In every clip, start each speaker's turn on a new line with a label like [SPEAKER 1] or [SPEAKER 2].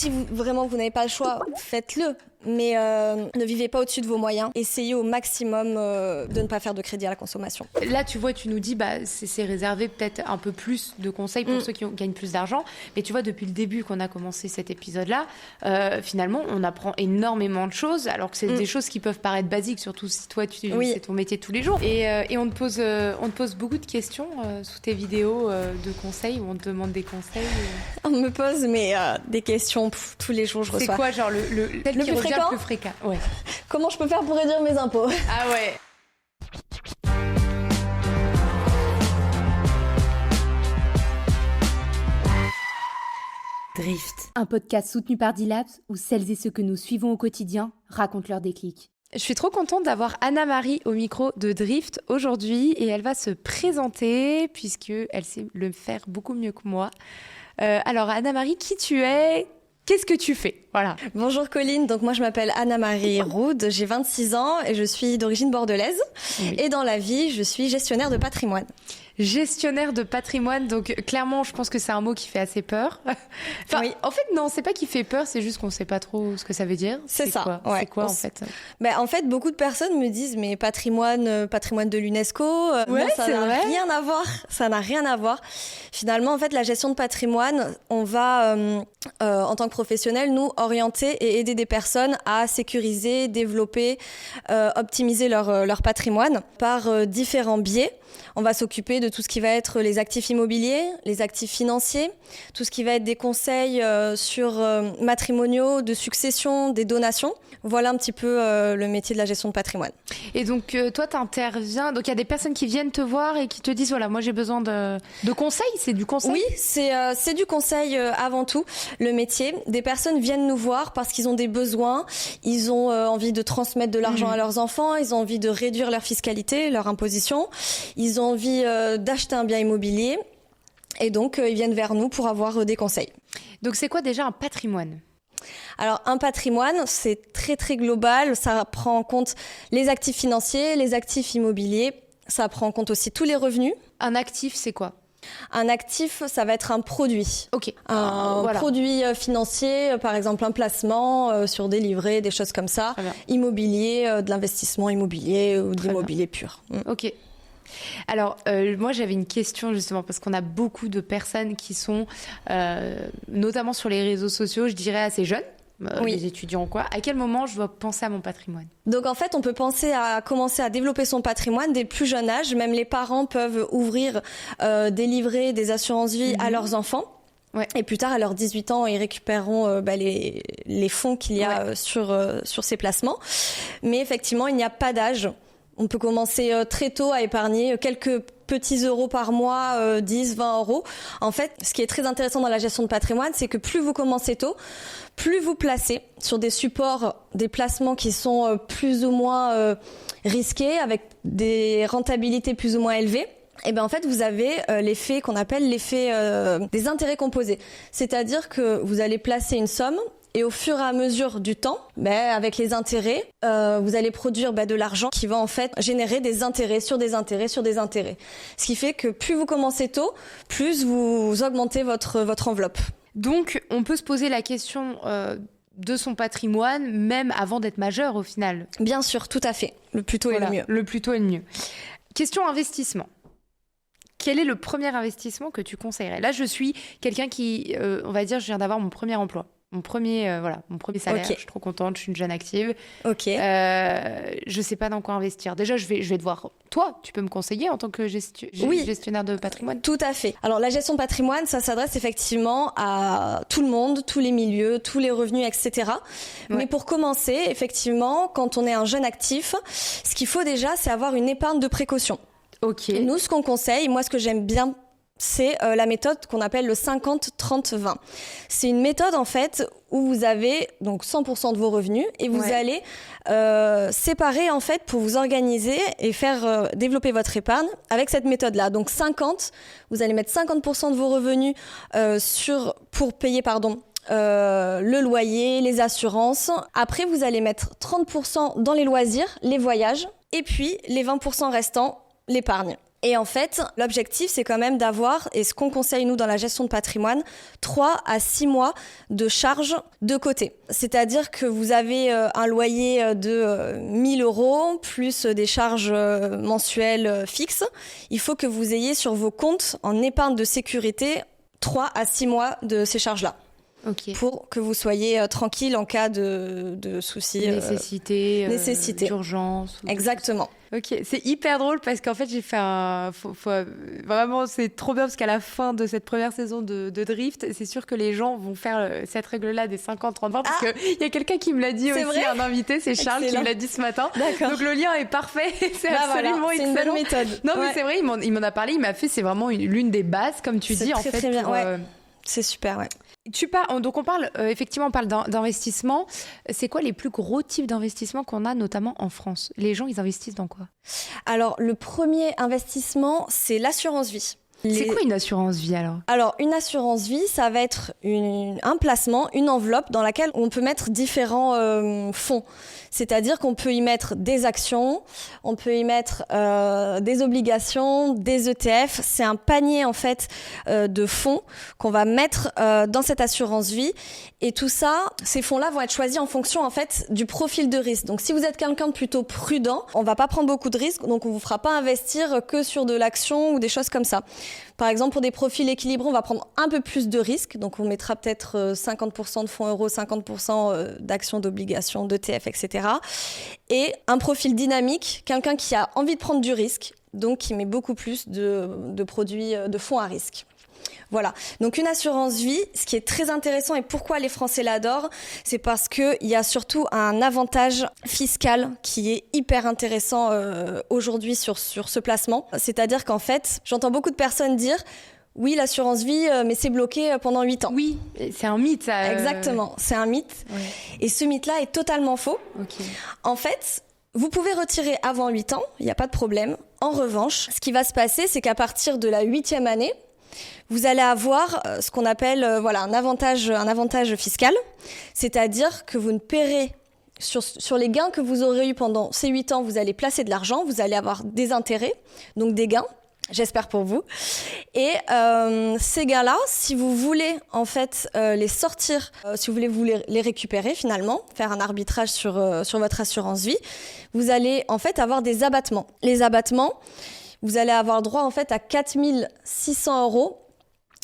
[SPEAKER 1] Si vous n'avez pas le choix, faites-le. Mais ne vivez pas au-dessus de vos moyens. Essayez au maximum de ne pas faire de crédit à la consommation.
[SPEAKER 2] Là, tu vois, tu nous dis, c'est réservé peut-être un peu plus de conseils pour ceux qui gagnent plus d'argent. Mais tu vois, depuis le début qu'on a commencé cet épisode-là, finalement, on apprend énormément de choses, alors que c'est des choses qui peuvent paraître basiques, surtout si toi, c'est ton métier de tous les jours. Et on te pose beaucoup de questions sous tes vidéos de conseils, où on te demande des conseils.
[SPEAKER 1] On me pose des questions tous les jours, je reçois.
[SPEAKER 2] C'est quoi, genre, le plus fréquent. Ouais.
[SPEAKER 1] Comment je peux faire pour réduire mes impôts?
[SPEAKER 2] Ah ouais.
[SPEAKER 3] Drift, un podcast soutenu par D-Labs où celles et ceux que nous suivons au quotidien racontent leurs déclics.
[SPEAKER 2] Je suis trop contente d'avoir Anna-Marie au micro de Drift aujourd'hui et elle va se présenter puisqu'elle sait le faire beaucoup mieux que moi. Alors Anna-Marie, qui tu es ? Qu'est-ce que tu fais? Voilà.
[SPEAKER 1] Bonjour Colline, donc moi je m'appelle Anna-Marie Roud, j'ai 26 ans et je suis d'origine bordelaise. Oui. Et dans la vie, je suis gestionnaire de patrimoine.
[SPEAKER 2] Gestionnaire de patrimoine, donc clairement, je pense que c'est un mot qui fait assez peur. Enfin, oui. En fait, non, c'est pas qui fait peur, c'est juste qu'on sait pas trop ce que ça veut dire.
[SPEAKER 1] C'est ça.
[SPEAKER 2] Quoi, ouais. C'est quoi en fait?
[SPEAKER 1] En fait, beaucoup de personnes me disent mais patrimoine de l'UNESCO,
[SPEAKER 2] ouais,
[SPEAKER 1] non, ça n'a rien à voir. Ça n'a rien à voir. Finalement, en fait, la gestion de patrimoine, on va en tant que professionnel nous orienter et aider des personnes à sécuriser, développer, optimiser leur patrimoine par différents biais. On va s'occuper de tout ce qui va être les actifs immobiliers, les actifs financiers, tout ce qui va être des conseils sur matrimoniaux, de succession, des donations. Voilà un petit peu le métier de la gestion de patrimoine.
[SPEAKER 2] Et donc, toi, tu interviens. Donc, il y a des personnes qui viennent te voir et qui te disent, voilà, moi, j'ai besoin de conseils. C'est du conseil?
[SPEAKER 1] Oui, c'est du conseil avant tout, le métier. Des personnes viennent nous voir parce qu'ils ont des besoins. Ils ont envie de transmettre de l'argent à leurs enfants. Ils ont envie de réduire leur fiscalité, leur imposition. Ils ont envie d'acheter un bien immobilier. Et donc, ils viennent vers nous pour avoir des conseils.
[SPEAKER 2] Donc, c'est quoi déjà un patrimoine ?
[SPEAKER 1] Alors, un patrimoine, c'est très, très global. Ça prend en compte les actifs financiers, les actifs immobiliers. Ça prend en compte aussi tous les revenus.
[SPEAKER 2] Un actif, c'est quoi ?
[SPEAKER 1] Un actif, ça va être un produit.
[SPEAKER 2] Ok.
[SPEAKER 1] Un produit financier, par exemple un placement sur des livrets, des choses comme ça. Immobilier, de l'investissement immobilier ou de l'immobilier pur.
[SPEAKER 2] Ok. Alors, moi, j'avais une question justement parce qu'on a beaucoup de personnes qui sont, notamment sur les réseaux sociaux, je dirais assez jeunes. Les étudiants quoi. À quel moment je dois penser à mon patrimoine?
[SPEAKER 1] Donc en fait, on peut penser à commencer à développer son patrimoine dès le plus jeune âge. Même les parents peuvent ouvrir des livrets, des assurances-vie à leurs enfants. Ouais. Et plus tard, à leurs 18 ans, ils récupéreront les fonds qu'il y a sur ces placements. Mais effectivement, il n'y a pas d'âge. On peut commencer très tôt à épargner quelques petits euros par mois, 10, 20 euros. En fait, ce qui est très intéressant dans la gestion de patrimoine, c'est que plus vous commencez tôt, plus vous placez sur des supports, des placements qui sont plus ou moins risqués, avec des rentabilités plus ou moins élevées. Et en fait, vous avez l'effet qu'on appelle l'effet des intérêts composés. C'est-à-dire que vous allez placer une somme et au fur et à mesure du temps, avec les intérêts, vous allez produire de l'argent qui va en fait générer des intérêts sur des intérêts sur des intérêts. Ce qui fait que plus vous commencez tôt, plus vous augmentez votre enveloppe.
[SPEAKER 2] Donc, on peut se poser la question de son patrimoine même avant d'être majeur au final.
[SPEAKER 1] Bien sûr, tout à fait. Le plus tôt est le mieux.
[SPEAKER 2] Le plus tôt est le mieux. Question investissement. Quel est le premier investissement que tu conseillerais? Là, je suis quelqu'un qui, on va dire, je viens d'avoir mon premier emploi. Mon premier salaire. Okay. Je suis trop contente, je suis une jeune active.
[SPEAKER 1] Ok.
[SPEAKER 2] Je sais pas dans quoi investir. Déjà, je vais te voir. Toi, tu peux me conseiller en tant que gestionnaire de patrimoine?
[SPEAKER 1] Tout à fait. Alors, la gestion de patrimoine, ça s'adresse effectivement à tout le monde, tous les milieux, tous les revenus, etc. Ouais. Mais pour commencer, effectivement, quand on est un jeune actif, ce qu'il faut déjà, c'est avoir une épargne de précaution.
[SPEAKER 2] Ok.
[SPEAKER 1] Nous, ce qu'on conseille, moi, ce que j'aime bien, c'est la méthode qu'on appelle le 50-30-20. C'est une méthode, en fait, où vous avez donc 100% de vos revenus et vous allez séparer, en fait, pour vous organiser et faire développer votre épargne avec cette méthode-là. Donc 50, vous allez mettre 50% de vos revenus pour payer, le loyer, les assurances. Après, vous allez mettre 30% dans les loisirs, les voyages et puis les 20% restants, l'épargne. Et en fait, l'objectif, c'est quand même d'avoir, et ce qu'on conseille nous dans la gestion de patrimoine, 3 à 6 mois de charges de côté. C'est-à-dire que vous avez un loyer de 1 000 € plus des charges mensuelles fixes. Il faut que vous ayez sur vos comptes en épargne de sécurité 3 à 6 mois de ces charges-là.
[SPEAKER 2] Okay.
[SPEAKER 1] Pour que vous soyez tranquille en cas de soucis.
[SPEAKER 2] Nécessité. D'urgence.
[SPEAKER 1] Exactement.
[SPEAKER 2] Ok, c'est hyper drôle parce qu'en fait j'ai fait vraiment c'est trop bien parce qu'à la fin de cette première saison de Drift, c'est sûr que les gens vont faire cette règle-là des 50-30-20 parce qu'il y a quelqu'un qui me l'a dit aussi,
[SPEAKER 1] vrai,
[SPEAKER 2] un invité, c'est Charles qui me l'a dit ce matin.
[SPEAKER 1] D'accord.
[SPEAKER 2] Donc le lien est parfait, c'est absolument
[SPEAKER 1] c'est
[SPEAKER 2] excellent.
[SPEAKER 1] une bonne méthode.
[SPEAKER 2] Non mais c'est vrai, il m'en a parlé, il m'a fait, c'est vraiment l'une des bases comme tu dis en fait.
[SPEAKER 1] Très bien, c'est super, ouais.
[SPEAKER 2] Donc on parle effectivement on parle d'investissement. C'est quoi les plus gros types d'investissements qu'on a notamment en France? Les gens ils investissent dans quoi?
[SPEAKER 1] Alors le premier investissement c'est l'assurance vie.
[SPEAKER 2] C'est quoi une assurance vie alors?
[SPEAKER 1] Alors une assurance vie ça va être un placement, une enveloppe dans laquelle on peut mettre différents fonds. C'est-à-dire qu'on peut y mettre des actions, on peut y mettre des obligations, des ETF. C'est un panier en fait de fonds qu'on va mettre dans cette assurance vie. Et tout ça, ces fonds-là vont être choisis en fonction en fait du profil de risque. Donc si vous êtes quelqu'un de plutôt prudent, on va pas prendre beaucoup de risques, donc on vous fera pas investir que sur de l'action ou des choses comme ça. Par exemple, pour des profils équilibrés, on va prendre un peu plus de risques. Donc, on mettra peut-être 50% de fonds euros, 50% d'actions, d'obligations, d'ETF, etc. Et un profil dynamique, quelqu'un qui a envie de prendre du risque, donc qui met beaucoup plus de produits, de fonds à risque. Voilà. Donc, une assurance vie, ce qui est très intéressant et pourquoi les Français l'adorent, c'est parce qu'il y a surtout un avantage fiscal qui est hyper intéressant aujourd'hui sur ce placement. C'est-à-dire qu'en fait, j'entends beaucoup de personnes dire oui, l'assurance vie, mais c'est bloqué pendant 8 ans.
[SPEAKER 2] Oui, c'est un mythe, ça.
[SPEAKER 1] Exactement, c'est un mythe. Ouais. Et ce mythe-là est totalement faux.
[SPEAKER 2] Okay.
[SPEAKER 1] En fait, vous pouvez retirer avant 8 ans, il n'y a pas de problème. En revanche, ce qui va se passer, c'est qu'à partir de la 8e année, vous allez avoir ce qu'on appelle un avantage fiscal, c'est-à-dire que vous ne paierez sur les gains que vous aurez eus pendant ces 8 ans, vous allez placer de l'argent, vous allez avoir des intérêts, donc des gains. J'espère pour vous. Et ces gains-là, si vous voulez en fait les sortir, si vous voulez les récupérer finalement, faire un arbitrage sur votre assurance vie, vous allez en fait avoir des abattements. Les abattements, vous allez avoir droit en fait à 4 600 €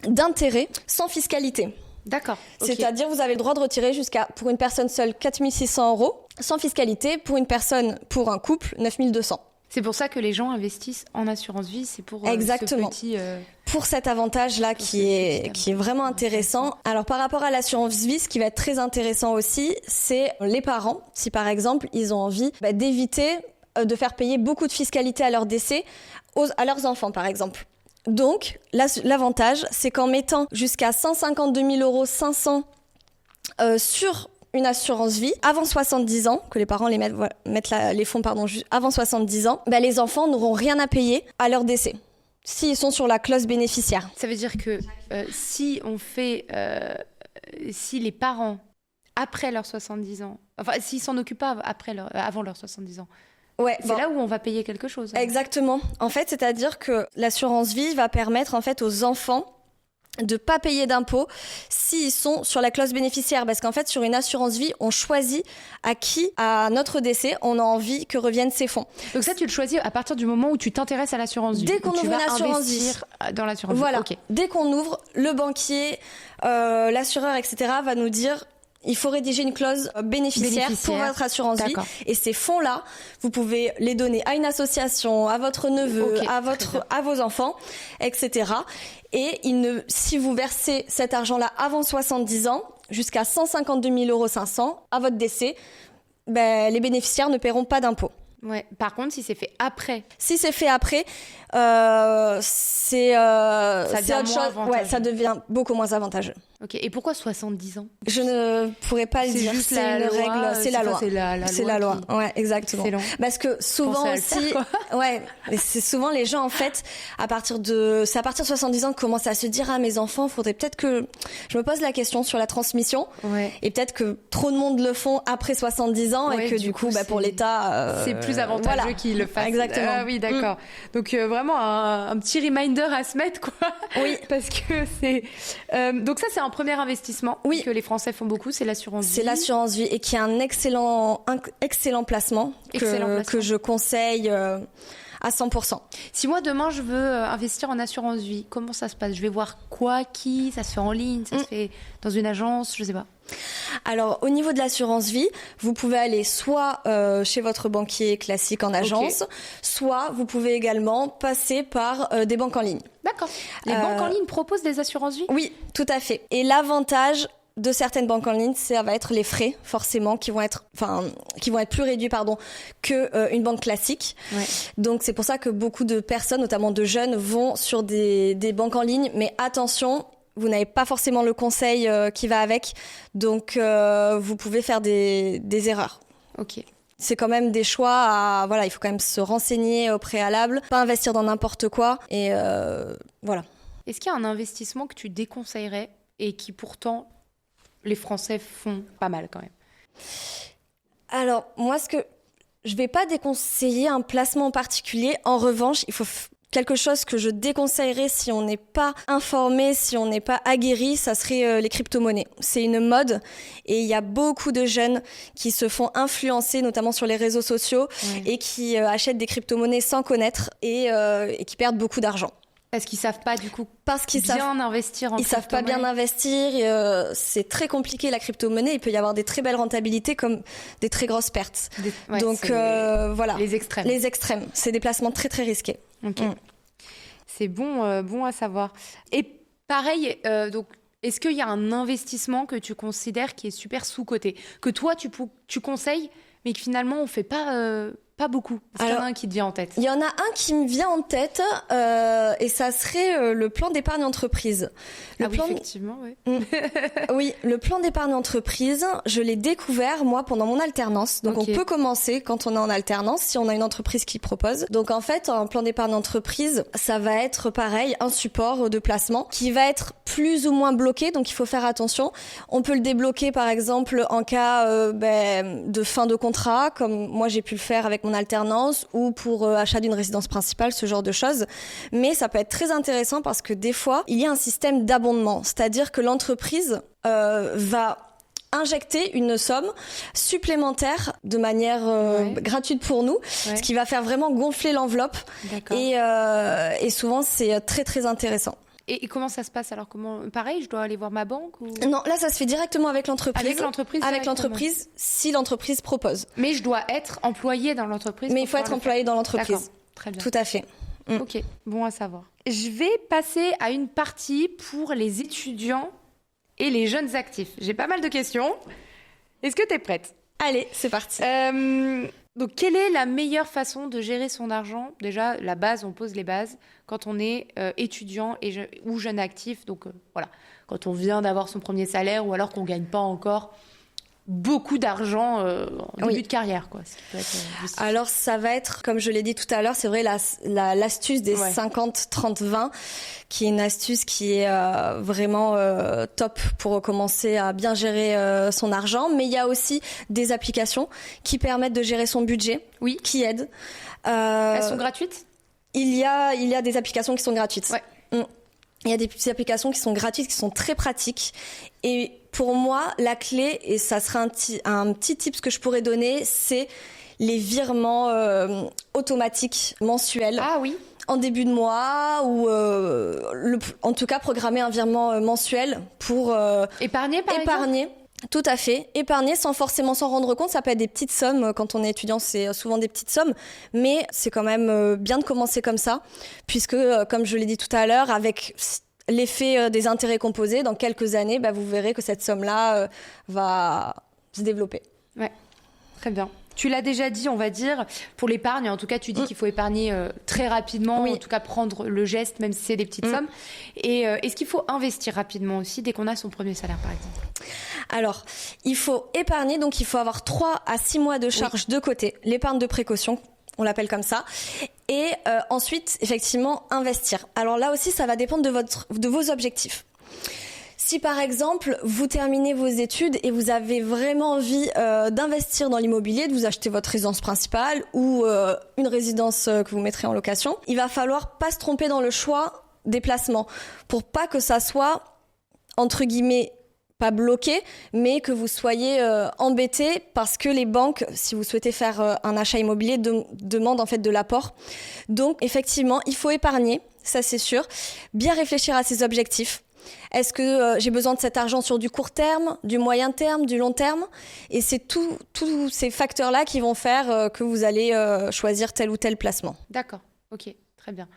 [SPEAKER 1] d'intérêt sans fiscalité.
[SPEAKER 2] D'accord. Okay.
[SPEAKER 1] C'est-à-dire vous avez le droit de retirer pour une personne seule 4 600 € sans fiscalité, pour une personne, pour un couple 9 200.
[SPEAKER 2] C'est pour ça que les gens investissent en assurance vie, c'est pour
[SPEAKER 1] exactement.
[SPEAKER 2] Ce petit,
[SPEAKER 1] pour cet avantage-là qui est vraiment intéressant. Alors par rapport à l'assurance vie, ce qui va être très intéressant aussi, c'est les parents. Si par exemple ils ont envie d'éviter de faire payer beaucoup de fiscalité à leur décès à leurs enfants par exemple. Donc l'avantage, c'est qu'en mettant jusqu'à 152 500 € sur une assurance vie avant 70 ans, que les parents mettent les fonds avant 70 ans, les enfants n'auront rien à payer à leur décès s'ils sont sur la clause bénéficiaire.
[SPEAKER 2] Ça veut dire que si les parents, après leurs 70 ans, enfin s'ils s'en occupent pas avant leurs 70 ans, c'est là où on va payer quelque chose.
[SPEAKER 1] Exactement. En fait, c'est-à-dire que l'assurance vie va permettre en fait aux enfants de pas payer d'impôts s'ils sont sur la clause bénéficiaire, parce qu'en fait sur une assurance vie on choisit à notre décès on a envie que reviennent ces fonds.
[SPEAKER 2] Donc ça tu le choisis à partir du moment où tu t'intéresses à l'assurance vie.
[SPEAKER 1] Dès qu'on ouvre une assurance vie,
[SPEAKER 2] dans l'assurance
[SPEAKER 1] voilà.
[SPEAKER 2] vie. Okay.
[SPEAKER 1] Dès qu'on ouvre, le banquier, l'assureur, etc. va nous dire il faut rédiger une clause bénéficiaire pour votre assurance vie. Et ces fonds-là, vous pouvez les donner à une association, à votre neveu, à vos enfants, etc. Et si vous versez cet argent-là avant 70 ans, jusqu'à 152 500 € à votre décès, les bénéficiaires ne paieront pas d'impôts.
[SPEAKER 2] Ouais. Par contre, si c'est fait après.
[SPEAKER 1] Si c'est fait après, ça devient beaucoup moins avantageux.
[SPEAKER 2] Ok, et pourquoi 70 ans?
[SPEAKER 1] Je ne pourrais pas le dire,
[SPEAKER 2] juste
[SPEAKER 1] c'est une règle, c'est la loi.
[SPEAKER 2] C'est la loi.
[SPEAKER 1] Ouais, exactement.
[SPEAKER 2] Excellent.
[SPEAKER 1] Parce que souvent aussi, ouais, mais c'est souvent les gens en fait, c'est à partir de 70 ans qu'ils commencent à se dire mes enfants, faudrait peut-être que je me pose la question sur la transmission.
[SPEAKER 2] Ouais.
[SPEAKER 1] Et peut-être que trop de monde le font après 70 ans et que du coup, pour l'État,
[SPEAKER 2] c'est plus avantageux qu'ils le fassent.
[SPEAKER 1] Exactement.
[SPEAKER 2] Ah oui, d'accord. Donc vraiment un petit reminder à se mettre, quoi.
[SPEAKER 1] Oui.
[SPEAKER 2] Parce que c'est donc ça, c'est un premier investissement que les Français font beaucoup, c'est l'assurance vie.
[SPEAKER 1] C'est l'assurance vie et qui est un excellent placement que je conseille à 100%.
[SPEAKER 2] Si moi demain je veux investir en assurance vie, comment ça se passe? Je vais voir qui? Ça se fait en ligne? Ça se fait dans une agence? Je sais pas.
[SPEAKER 1] Alors, au niveau de l'assurance vie, vous pouvez aller soit chez votre banquier classique en agence, soit vous pouvez également passer par des banques en ligne.
[SPEAKER 2] D'accord. Les banques en ligne proposent des assurances vie?
[SPEAKER 1] Oui, tout à fait. Et l'avantage de certaines banques en ligne, ça va être les frais, forcément, qui vont être plus réduits, que une banque classique.
[SPEAKER 2] Ouais.
[SPEAKER 1] Donc c'est pour ça que beaucoup de personnes, notamment de jeunes, vont sur des banques en ligne. Mais attention, vous n'avez pas forcément le conseil qui va avec, donc vous pouvez faire des erreurs.
[SPEAKER 2] Ok.
[SPEAKER 1] C'est quand même des choix il faut quand même se renseigner au préalable, pas investir dans n'importe quoi, et voilà.
[SPEAKER 2] Est-ce qu'il y a un investissement que tu déconseillerais et qui pourtant les Français font pas mal quand même?
[SPEAKER 1] Alors, moi, je vais pas déconseiller un placement en particulier. En revanche, il faut quelque chose que je déconseillerais si on n'est pas informé, si on n'est pas aguerri, ça serait les crypto-monnaies. C'est une mode et il y a beaucoup de jeunes qui se font influencer, notamment sur les réseaux sociaux, et qui achètent des crypto-monnaies sans connaître et qui perdent beaucoup d'argent.
[SPEAKER 2] Parce qu'ils savent pas du coup
[SPEAKER 1] investir en crypto-monnaie. Ils savent pas bien investir. C'est très compliqué la crypto-monnaie. Il peut y avoir des très belles rentabilités comme des très grosses pertes. Donc voilà.
[SPEAKER 2] Les extrêmes.
[SPEAKER 1] Les extrêmes. C'est des placements très très risqués.
[SPEAKER 2] Ok. C'est bon à savoir. Et pareil, donc est-ce qu'il y a un investissement que tu considères qui est super sous-coté, que toi tu conseilles, mais que finalement on fait pas beaucoup? Est-ce qu'il y en a un qui te vient en tête?
[SPEAKER 1] Il y en a un qui me vient en tête et ça serait le plan d'épargne entreprise.
[SPEAKER 2] Effectivement, oui.
[SPEAKER 1] Oui, le plan d'épargne entreprise, je l'ai découvert moi pendant mon alternance. Donc on peut commencer quand on est en alternance si on a une entreprise qui propose. Donc en fait, un plan d'épargne entreprise, ça va être pareil, un support de placement qui va être plus ou moins bloqué, donc il faut faire attention. On peut le débloquer par exemple en cas de fin de contrat, comme moi j'ai pu le faire avec mon alternance, ou pour achat d'une résidence principale, ce genre de choses. Mais ça peut être très intéressant parce que des fois, il y a un système d'abondement, c'est-à-dire que l'entreprise va injecter une somme supplémentaire de manière gratuite pour nous, ce qui va faire vraiment gonfler l'enveloppe. Et souvent, c'est très très intéressant.
[SPEAKER 2] Et comment ça se passe alors? Pareil, je dois aller voir ma banque ou...
[SPEAKER 1] Non, là ça se fait directement avec l'entreprise.
[SPEAKER 2] Avec l'entreprise,
[SPEAKER 1] si l'entreprise propose.
[SPEAKER 2] Mais je dois être employé dans l'entreprise.
[SPEAKER 1] Mais il faut être employé dans l'entreprise.
[SPEAKER 2] D'accord, très bien.
[SPEAKER 1] Tout à fait.
[SPEAKER 2] Ok, bon à savoir. Je vais passer à une partie pour les étudiants et les jeunes actifs. J'ai pas mal de questions. Est-ce que t'es prête?
[SPEAKER 1] Allez, c'est parti.
[SPEAKER 2] Donc, quelle est la meilleure façon de gérer son argent? Déjà, la base, on pose les bases quand on est étudiant ou jeune actif. Donc, voilà, quand on vient d'avoir son premier salaire ou alors qu'on ne gagne pas encore beaucoup d'argent en début de carrière, quoi. Ce qui peut être
[SPEAKER 1] alors, ça va être, comme je l'ai dit tout à l'heure, c'est vrai, l'astuce des 50, 30, 20, qui est une astuce qui est vraiment top pour commencer à bien gérer son argent. Mais il y a aussi des applications qui permettent de gérer son budget, qui aident.
[SPEAKER 2] Elles sont gratuites?
[SPEAKER 1] Il y a des applications qui sont gratuites. Il y a des applications qui sont gratuites, qui sont très pratiques. Et pour moi, la clé, et ça sera un petit tips que je pourrais donner, c'est les virements automatiques mensuels.
[SPEAKER 2] Ah oui.
[SPEAKER 1] En début de mois ou en tout cas programmer un virement mensuel pour
[SPEAKER 2] épargner par exemple.
[SPEAKER 1] Tout à fait. Épargner sans forcément s'en rendre compte. Ça peut être des petites sommes. Quand on est étudiant, c'est souvent des petites sommes. Mais c'est quand même bien de commencer comme ça. Puisque, comme je l'ai dit tout à l'heure, avec l'effet des intérêts composés, dans quelques années, vous verrez que cette somme-là va se développer.
[SPEAKER 2] Ouais, très bien. Tu l'as déjà dit, on va dire, pour l'épargne, en tout cas, tu dis qu'il faut épargner très rapidement, en tout cas prendre le geste, même si c'est des petites sommes. Et est-ce qu'il faut investir rapidement aussi, dès qu'on a son premier salaire, par exemple ?
[SPEAKER 1] Alors, il faut épargner, donc il faut avoir 3 à 6 mois de charge de côté, l'épargne de précaution, on l'appelle comme ça. Et ensuite, effectivement, investir. Alors là aussi, ça va dépendre de vos objectifs. Si par exemple, vous terminez vos études et vous avez vraiment envie d'investir dans l'immobilier, de vous acheter votre résidence principale ou une résidence que vous mettrez en location, il va falloir pas se tromper dans le choix des placements pour pas que ça soit, entre guillemets, pas bloqué, mais que vous soyez embêté parce que les banques, si vous souhaitez faire un achat immobilier, demandent en fait de l'apport. Donc effectivement, il faut épargner, ça c'est sûr, bien réfléchir à ses objectifs. Est-ce que j'ai besoin de cet argent sur du court terme, du moyen terme, du long terme ? Et c'est tous ces facteurs-là qui vont faire que vous allez choisir tel ou tel placement.
[SPEAKER 2] D'accord, ok, très bien.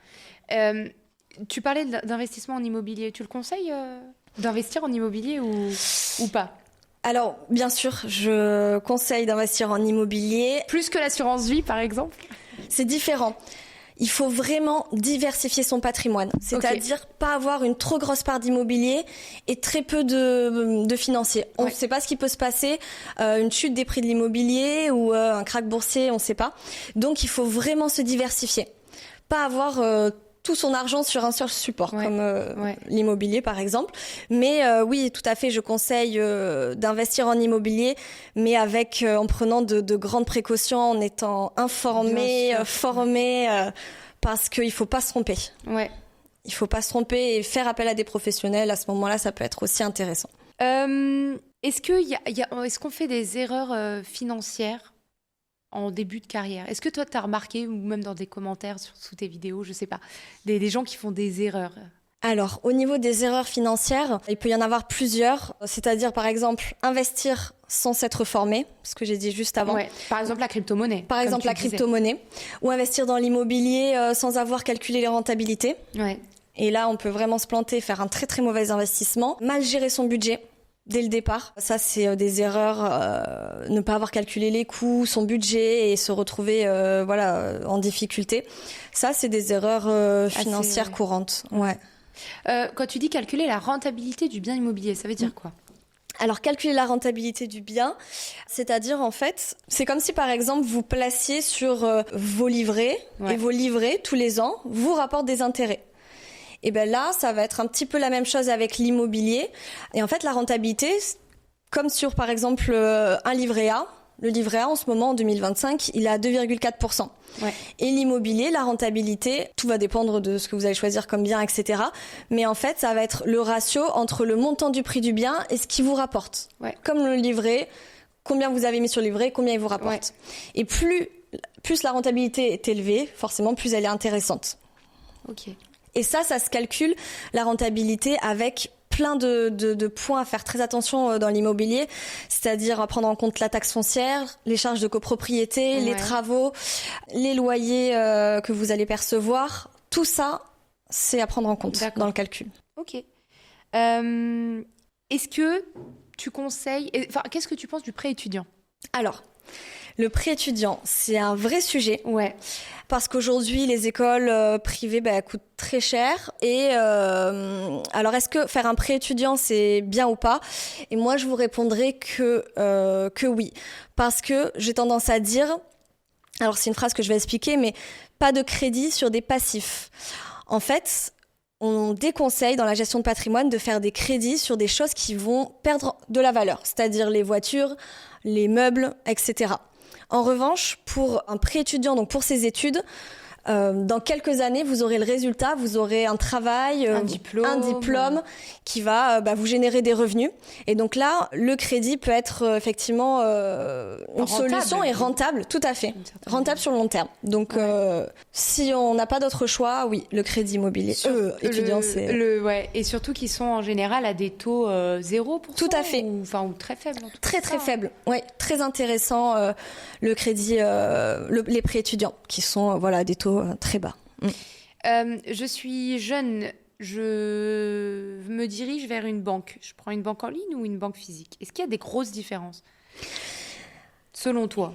[SPEAKER 2] Tu parlais d'investissement en immobilier. Tu le conseilles d'investir en immobilier ou pas ?
[SPEAKER 1] Alors, bien sûr, je conseille d'investir en immobilier.
[SPEAKER 2] Plus que l'assurance vie, par exemple ?
[SPEAKER 1] C'est différent. Il faut vraiment diversifier son patrimoine, c'est-à-dire pas avoir une trop grosse part d'immobilier et très peu de financier. On ne sait pas ce qui peut se passer, une chute des prix de l'immobilier ou un krach boursier, on ne sait pas. Donc il faut vraiment se diversifier, pas avoir tout son argent sur un seul support, comme l'immobilier par exemple. Mais oui, tout à fait, je conseille d'investir en immobilier, mais en prenant de grandes précautions, en étant informé, formé, parce qu'il ne faut pas se tromper. Ouais. Il ne faut pas se tromper et faire appel à des professionnels. À ce moment-là, ça peut être aussi intéressant.
[SPEAKER 2] Est-ce qu'on fait des erreurs financières en début de carrière? Est-ce que toi, tu as remarqué, ou même dans des commentaires sous tes vidéos, je sais pas, des gens qui font des erreurs?
[SPEAKER 1] Alors, au niveau des erreurs financières, il peut y en avoir plusieurs. C'est-à-dire, par exemple, investir sans s'être formé, ce que j'ai dit juste avant.
[SPEAKER 2] Ouais. Par exemple, la crypto-monnaie.
[SPEAKER 1] Par exemple, la crypto-monnaie. Ou investir dans l'immobilier sans avoir calculé les rentabilités. Ouais. Et là, on peut vraiment se planter, faire un très très mauvais investissement. Mal gérer son budget dès le départ. Ça, c'est des erreurs. Ne pas avoir calculé les coûts, son budget et se retrouver en difficulté. Ça, c'est des erreurs financières courantes. Ouais.
[SPEAKER 2] Quand tu dis calculer la rentabilité du bien immobilier, ça veut dire quoi ?
[SPEAKER 1] Alors, calculer la rentabilité du bien, c'est-à-dire, en fait, c'est comme si, par exemple, vous placiez sur vos livrets, et vos livrets, tous les ans, vous rapportent des intérêts. Et bien là, ça va être un petit peu la même chose avec l'immobilier. Et en fait, la rentabilité, comme sur, par exemple, un livret A, le livret A, en ce moment, en 2025, il est à 2,4%. Ouais. Et l'immobilier, la rentabilité, tout va dépendre de ce que vous allez choisir comme bien, etc. Mais en fait, ça va être le ratio entre le montant du prix du bien et ce qui vous rapporte. Ouais. Comme le livret, combien vous avez mis sur le livret, combien il vous rapporte. Ouais. Et plus la rentabilité est élevée, forcément, plus elle est intéressante. Ok. Et ça se calcule, la rentabilité, avec plein de points à faire très attention dans l'immobilier, c'est-à-dire à prendre en compte la taxe foncière, les charges de copropriété, les travaux, les loyers que vous allez percevoir. Tout ça, c'est à prendre en compte dans le calcul.
[SPEAKER 2] Ok. Est-ce que tu conseilles... qu'est-ce que tu penses du prêt étudiant ?
[SPEAKER 1] Alors, le prêt étudiant, c'est un vrai sujet. Ouais. Parce qu'aujourd'hui, les écoles privées coûtent très cher. Et alors, est-ce que faire un prêt étudiant, c'est bien ou pas ? Et moi, je vous répondrai que oui. Parce que j'ai tendance à dire, alors c'est une phrase que je vais expliquer, mais pas de crédit sur des passifs. En fait, on déconseille dans la gestion de patrimoine de faire des crédits sur des choses qui vont perdre de la valeur, c'est-à-dire les voitures, les meubles, etc. En revanche, pour un prêt étudiant, donc pour ses études, dans quelques années, vous aurez le résultat, vous aurez un travail, un diplôme qui va vous générer des revenus. Et donc là, le crédit peut être effectivement une solution et rentable, tout à fait, rentable sur le long terme. Donc si on n'a pas d'autre choix, oui, le crédit immobilier étudiant, c'est...
[SPEAKER 2] Et surtout qu'ils sont en général à des taux 0%.
[SPEAKER 1] Tout à fait.
[SPEAKER 2] Ou très faibles. En tout
[SPEAKER 1] très faibles, ouais, très intéressant le crédit, les prêts étudiants qui sont des taux très bas.
[SPEAKER 2] Je suis jeune, je me dirige vers une banque. Je prends une banque en ligne ou une banque physique ? Est-ce qu'il y a des grosses différences selon toi ?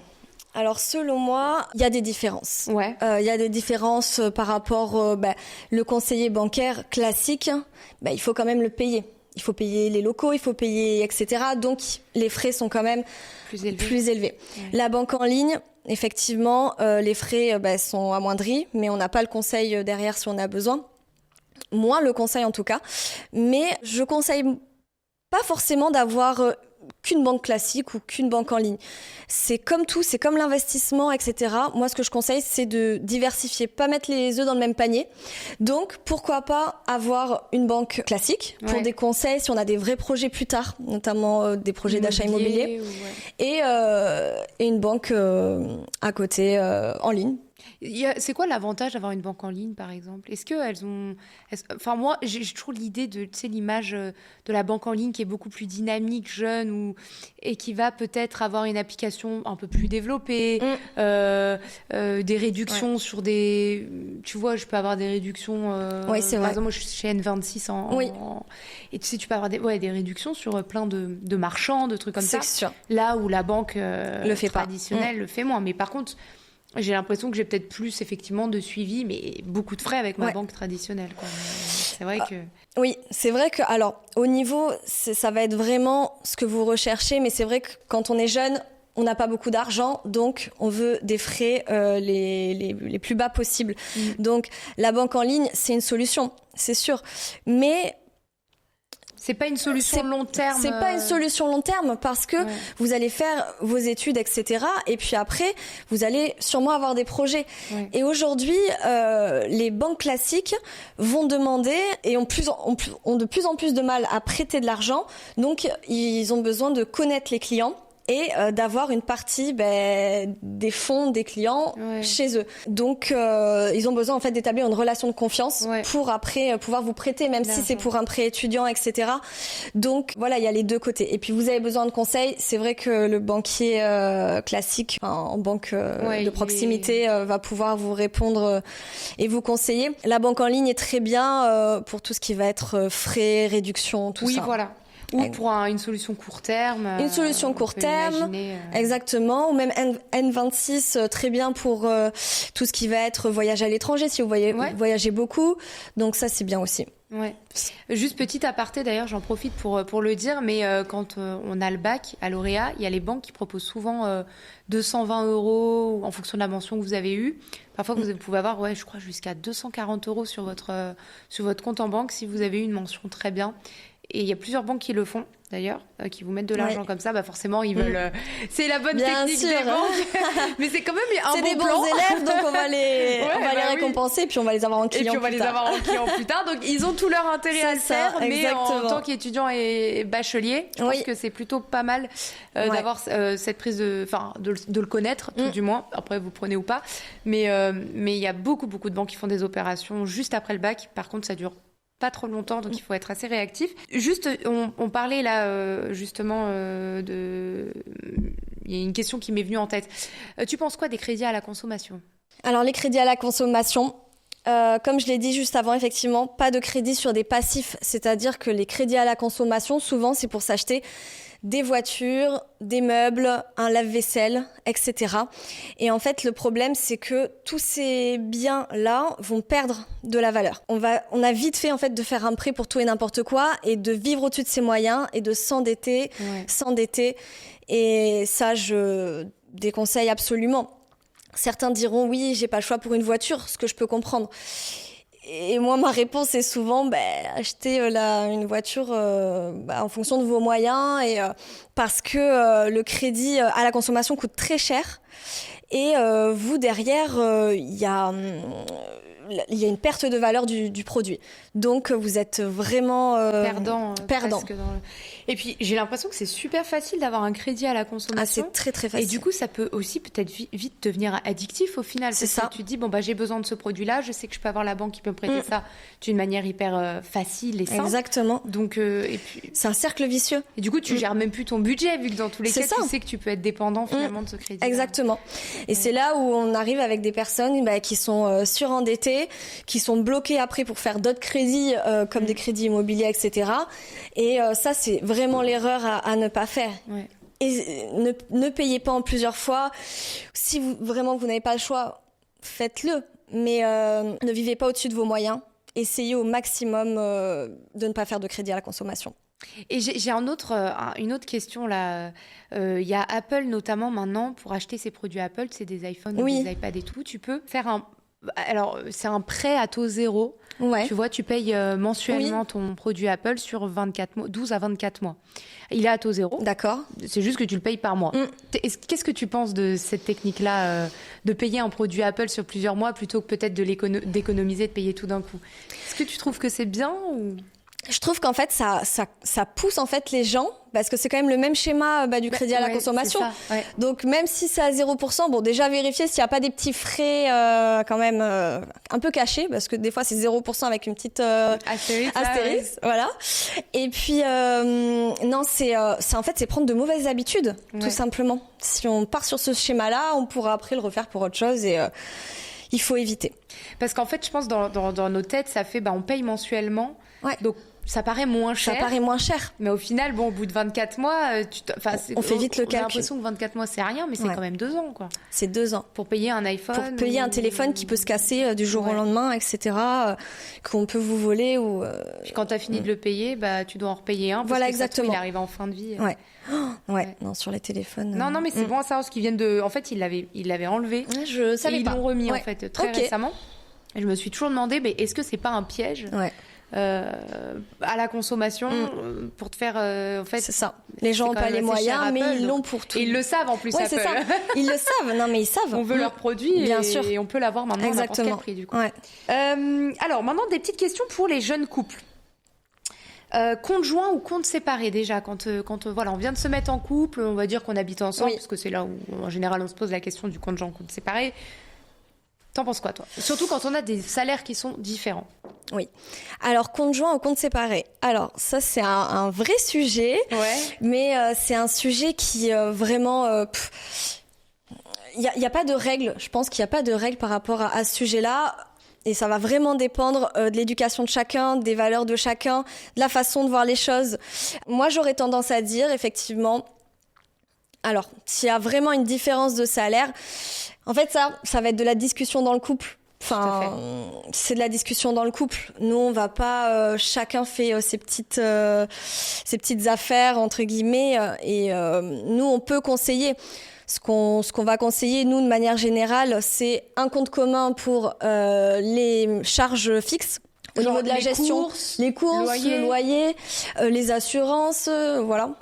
[SPEAKER 1] Alors selon moi, il y a des différences.
[SPEAKER 2] Ouais.
[SPEAKER 1] Il y a des différences par rapport le conseiller bancaire classique. Il faut quand même le payer. Il faut payer les locaux, il faut payer etc. Donc les frais sont quand même plus élevés. Ouais. La banque en ligne, effectivement, les frais sont amoindris, mais on n'a pas le conseil derrière si on a besoin. Moins le conseil en tout cas. Mais je conseille pas forcément d'avoir qu'une banque classique ou qu'une banque en ligne. C'est comme tout, c'est comme l'investissement, etc. Moi, ce que je conseille, c'est de diversifier, pas mettre les œufs dans le même panier. Donc, pourquoi pas avoir une banque classique pour des conseils si on a des vrais projets plus tard, notamment des projets d'achat immobilier, et une banque à côté en ligne.
[SPEAKER 2] C'est quoi l'avantage d'avoir une banque en ligne, par exemple? Est-ce qu'elles ont... Enfin, moi, j'ai toujours l'idée de, tu sais, l'image de la banque en ligne qui est beaucoup plus dynamique, jeune, et qui va peut-être avoir une application un peu plus développée, des réductions sur des... Tu vois, je peux avoir des réductions...
[SPEAKER 1] oui, c'est vrai.
[SPEAKER 2] Par exemple, moi, je suis chez N26 et tu sais, tu peux avoir des réductions sur plein de marchands, de trucs comme ça.
[SPEAKER 1] C'est sûr.
[SPEAKER 2] Là où la banque
[SPEAKER 1] le fait
[SPEAKER 2] traditionnelle le fait moins. Mais par contre... J'ai l'impression que j'ai peut-être plus effectivement de suivi, mais beaucoup de frais avec ma banque traditionnelle, quoi. C'est vrai que...
[SPEAKER 1] Oui, c'est vrai que, alors, au niveau, ça va être vraiment ce que vous recherchez, mais c'est vrai que quand on est jeune, on n'a pas beaucoup d'argent, donc on veut des frais les plus bas possibles. Donc, la banque en ligne, c'est une solution, c'est sûr. Mais...
[SPEAKER 2] C'est pas une solution long terme.
[SPEAKER 1] C'est pas une solution long terme parce que vous allez faire vos études, etc. Et puis après, vous allez sûrement avoir des projets. Ouais. Et aujourd'hui, les banques classiques vont demander et ont de plus en plus de mal à prêter de l'argent. Donc, ils ont besoin de connaître les clients et d'avoir une partie des fonds des clients chez eux. Donc ils ont besoin en fait d'établir une relation de confiance pour après pouvoir vous prêter, même si c'est pour un prêt étudiant, etc. Donc voilà, il y a les deux côtés. Et puis vous avez besoin de conseils. C'est vrai que le banquier classique en banque de proximité va pouvoir vous répondre et vous conseiller. La banque en ligne est très bien pour tout ce qui va être frais, réduction, tout ça.
[SPEAKER 2] Oui, voilà. Ou pour une solution court terme.
[SPEAKER 1] Une solution court terme, exactement. Ou même N26, très bien pour tout ce qui va être voyage à l'étranger, si vous voyagez beaucoup. Donc ça, c'est bien aussi.
[SPEAKER 2] Ouais. Juste petit aparté, d'ailleurs, j'en profite pour le dire, mais quand on a le bac à lauréat, il y a les banques qui proposent souvent 220 € en fonction de la mention que vous avez eue. Parfois, vous pouvez avoir, je crois, jusqu'à 240 € sur votre compte en banque si vous avez eu une mention très bien. Et il y a plusieurs banques qui le font, d'ailleurs, qui vous mettent de l'argent comme ça. Forcément, ils veulent... c'est la bonne technique des banques. Mais c'est quand même un bon plan.
[SPEAKER 1] C'est des bons élèves, donc on va les récompenser, puis on va les avoir en client plus tard.
[SPEAKER 2] Et puis on va les avoir en client plus tard. Donc, ils ont tout leur intérêt à le faire. Mais en tant qu'étudiant et bachelier, je pense que c'est plutôt pas mal d'avoir cette prise de le connaître, tout du moins. Après, vous prenez ou pas. Mais il y a beaucoup de banques qui font des opérations juste après le bac. Par contre, ça dure pas trop longtemps, donc il faut être assez réactif. Juste, on parlait là justement il y a une question qui m'est venue en tête. Tu penses quoi des crédits à la consommation?
[SPEAKER 1] Alors les crédits à la consommation, comme je l'ai dit juste avant, effectivement, pas de crédit sur des passifs, c'est-à-dire que les crédits à la consommation, souvent c'est pour s'acheter des voitures, des meubles, un lave-vaisselle, etc. Et en fait, le problème, c'est que tous ces biens-là vont perdre de la valeur. On a vite fait, en fait, de faire un prêt pour tout et n'importe quoi et de vivre au-dessus de ses moyens et de s'endetter. Et ça, je déconseille absolument. Certains diront, oui, j'ai pas le choix pour une voiture, ce que je peux comprendre. Et moi, ma réponse est souvent achetez une voiture en fonction de vos moyens parce que le crédit à la consommation coûte très cher et vous derrière il y a une perte de valeur du produit. Donc vous êtes vraiment perdant.
[SPEAKER 2] Et puis j'ai l'impression que c'est super facile d'avoir un crédit à la consommation.
[SPEAKER 1] C'est très très facile.
[SPEAKER 2] Et du coup ça peut aussi peut-être vite devenir addictif au final.
[SPEAKER 1] C'est ça.
[SPEAKER 2] Tu te dis j'ai besoin de ce produit-là, je sais que je peux avoir la banque qui peut me prêter ça d'une manière hyper facile et simple.
[SPEAKER 1] Exactement.
[SPEAKER 2] Donc et puis
[SPEAKER 1] c'est un cercle vicieux.
[SPEAKER 2] Et du coup tu gères même plus ton budget vu que dans tous les cas tu sais que tu peux être dépendant finalement de ce crédit.
[SPEAKER 1] Exactement. Et c'est là où on arrive avec des personnes qui sont surendettées, qui sont bloquées après pour faire d'autres crédits comme des crédits immobiliers, etc. Et ça c'est vraiment l'erreur à ne pas faire. Et ne payez pas en plusieurs fois. Si vous n'avez pas le choix, faites-le. Mais ne vivez pas au-dessus de vos moyens. Essayez au maximum de ne pas faire de crédit à la consommation.
[SPEAKER 2] Et j'ai une autre question là. Il y a Apple notamment maintenant, pour acheter ses produits Apple, c'est des iPhones, des iPads et tout. Tu peux faire c'est un prêt à taux zéro.
[SPEAKER 1] Ouais.
[SPEAKER 2] Tu vois, tu payes mensuellement ton produit Apple sur 12 à 24 mois. Il est à taux zéro.
[SPEAKER 1] D'accord.
[SPEAKER 2] C'est juste que tu le payes par mois. Qu'est-ce que tu penses de cette technique-là, de payer un produit Apple sur plusieurs mois plutôt que peut-être d'économiser, de payer tout d'un coup? Est-ce que tu trouves que c'est bien ou...
[SPEAKER 1] Je trouve qu'en fait, ça pousse en fait les gens, parce que c'est quand même le même schéma du crédit à la consommation.
[SPEAKER 2] Ça, ouais.
[SPEAKER 1] Donc même si c'est à 0%, bon, déjà vérifier s'il n'y a pas des petits frais quand même un peu cachés, parce que des fois c'est 0% avec une petite astérisque, voilà. Et puis non, c'est en fait c'est prendre de mauvaises habitudes, tout simplement. Si on part sur ce schéma-là, on pourra après le refaire pour autre chose et il faut éviter.
[SPEAKER 2] Parce qu'en fait, je pense dans nos têtes, ça fait on paye mensuellement. Ouais. Donc ça paraît moins cher.
[SPEAKER 1] Ça paraît moins cher.
[SPEAKER 2] Mais au final, au bout de 24 mois,
[SPEAKER 1] on fait vite le calcul.
[SPEAKER 2] J'ai l'impression que 24 mois, c'est rien, mais c'est quand même 2 ans, quoi.
[SPEAKER 1] C'est 2 ans.
[SPEAKER 2] Pour payer un iPhone.
[SPEAKER 1] Pour payer un téléphone qui peut se casser du jour au lendemain, etc., qu'on peut vous voler ou...
[SPEAKER 2] Puis quand tu as fini de le payer, tu dois en repayer un. Parce que exactement. Il arrive en fin de vie.
[SPEAKER 1] Ouais. Non, sur les téléphones...
[SPEAKER 2] Non, mais c'est bon à savoir, parce qu'ils viennent de... En fait, ils l'avaient enlevé.
[SPEAKER 1] Je savais pas.
[SPEAKER 2] Et ils l'ont remis, en fait, très récemment. Et je me suis toujours demandé, mais est-ce que c'est pas un piège à la consommation pour te faire en fait,
[SPEAKER 1] c'est ça. Les gens n'ont pas les moyens, mais ils l'ont pour tout.
[SPEAKER 2] Et ils le savent en plus.
[SPEAKER 1] Ouais, c'est ça. Ils le savent. Non, mais ils savent.
[SPEAKER 2] On veut leurs produits, bien sûr, et on peut l'avoir maintenant à n'importe quel prix du coup. Ouais. Alors maintenant des petites questions pour les jeunes couples. Compte joint ou compte séparé déjà quand on vient de se mettre en couple, on va dire qu'on habite ensemble parce que c'est là où en général on se pose la question du compte joint, compte séparé. T'en penses quoi, toi? Surtout quand on a des salaires qui sont différents.
[SPEAKER 1] Oui. Alors, compte joint ou compte séparé? Alors, ça, c'est un vrai sujet. Ouais. Mais c'est un sujet qui vraiment... Il n'y a pas de règles. Je pense qu'il n'y a pas de règles par rapport à ce sujet-là. Et ça va vraiment dépendre de l'éducation de chacun, des valeurs de chacun, de la façon de voir les choses. Moi, j'aurais tendance à dire, effectivement... Alors, s'il y a vraiment une différence de salaire... En fait, ça va être de la discussion dans le couple. Enfin, c'est de la discussion dans le couple. Nous, on va pas... chacun fait ses petites affaires, entre guillemets. Et nous, on peut conseiller. Ce qu'on va conseiller, nous, de manière générale, c'est un compte commun pour les charges fixes. Au niveau de la gestion, les courses, le loyer, les assurances, voilà.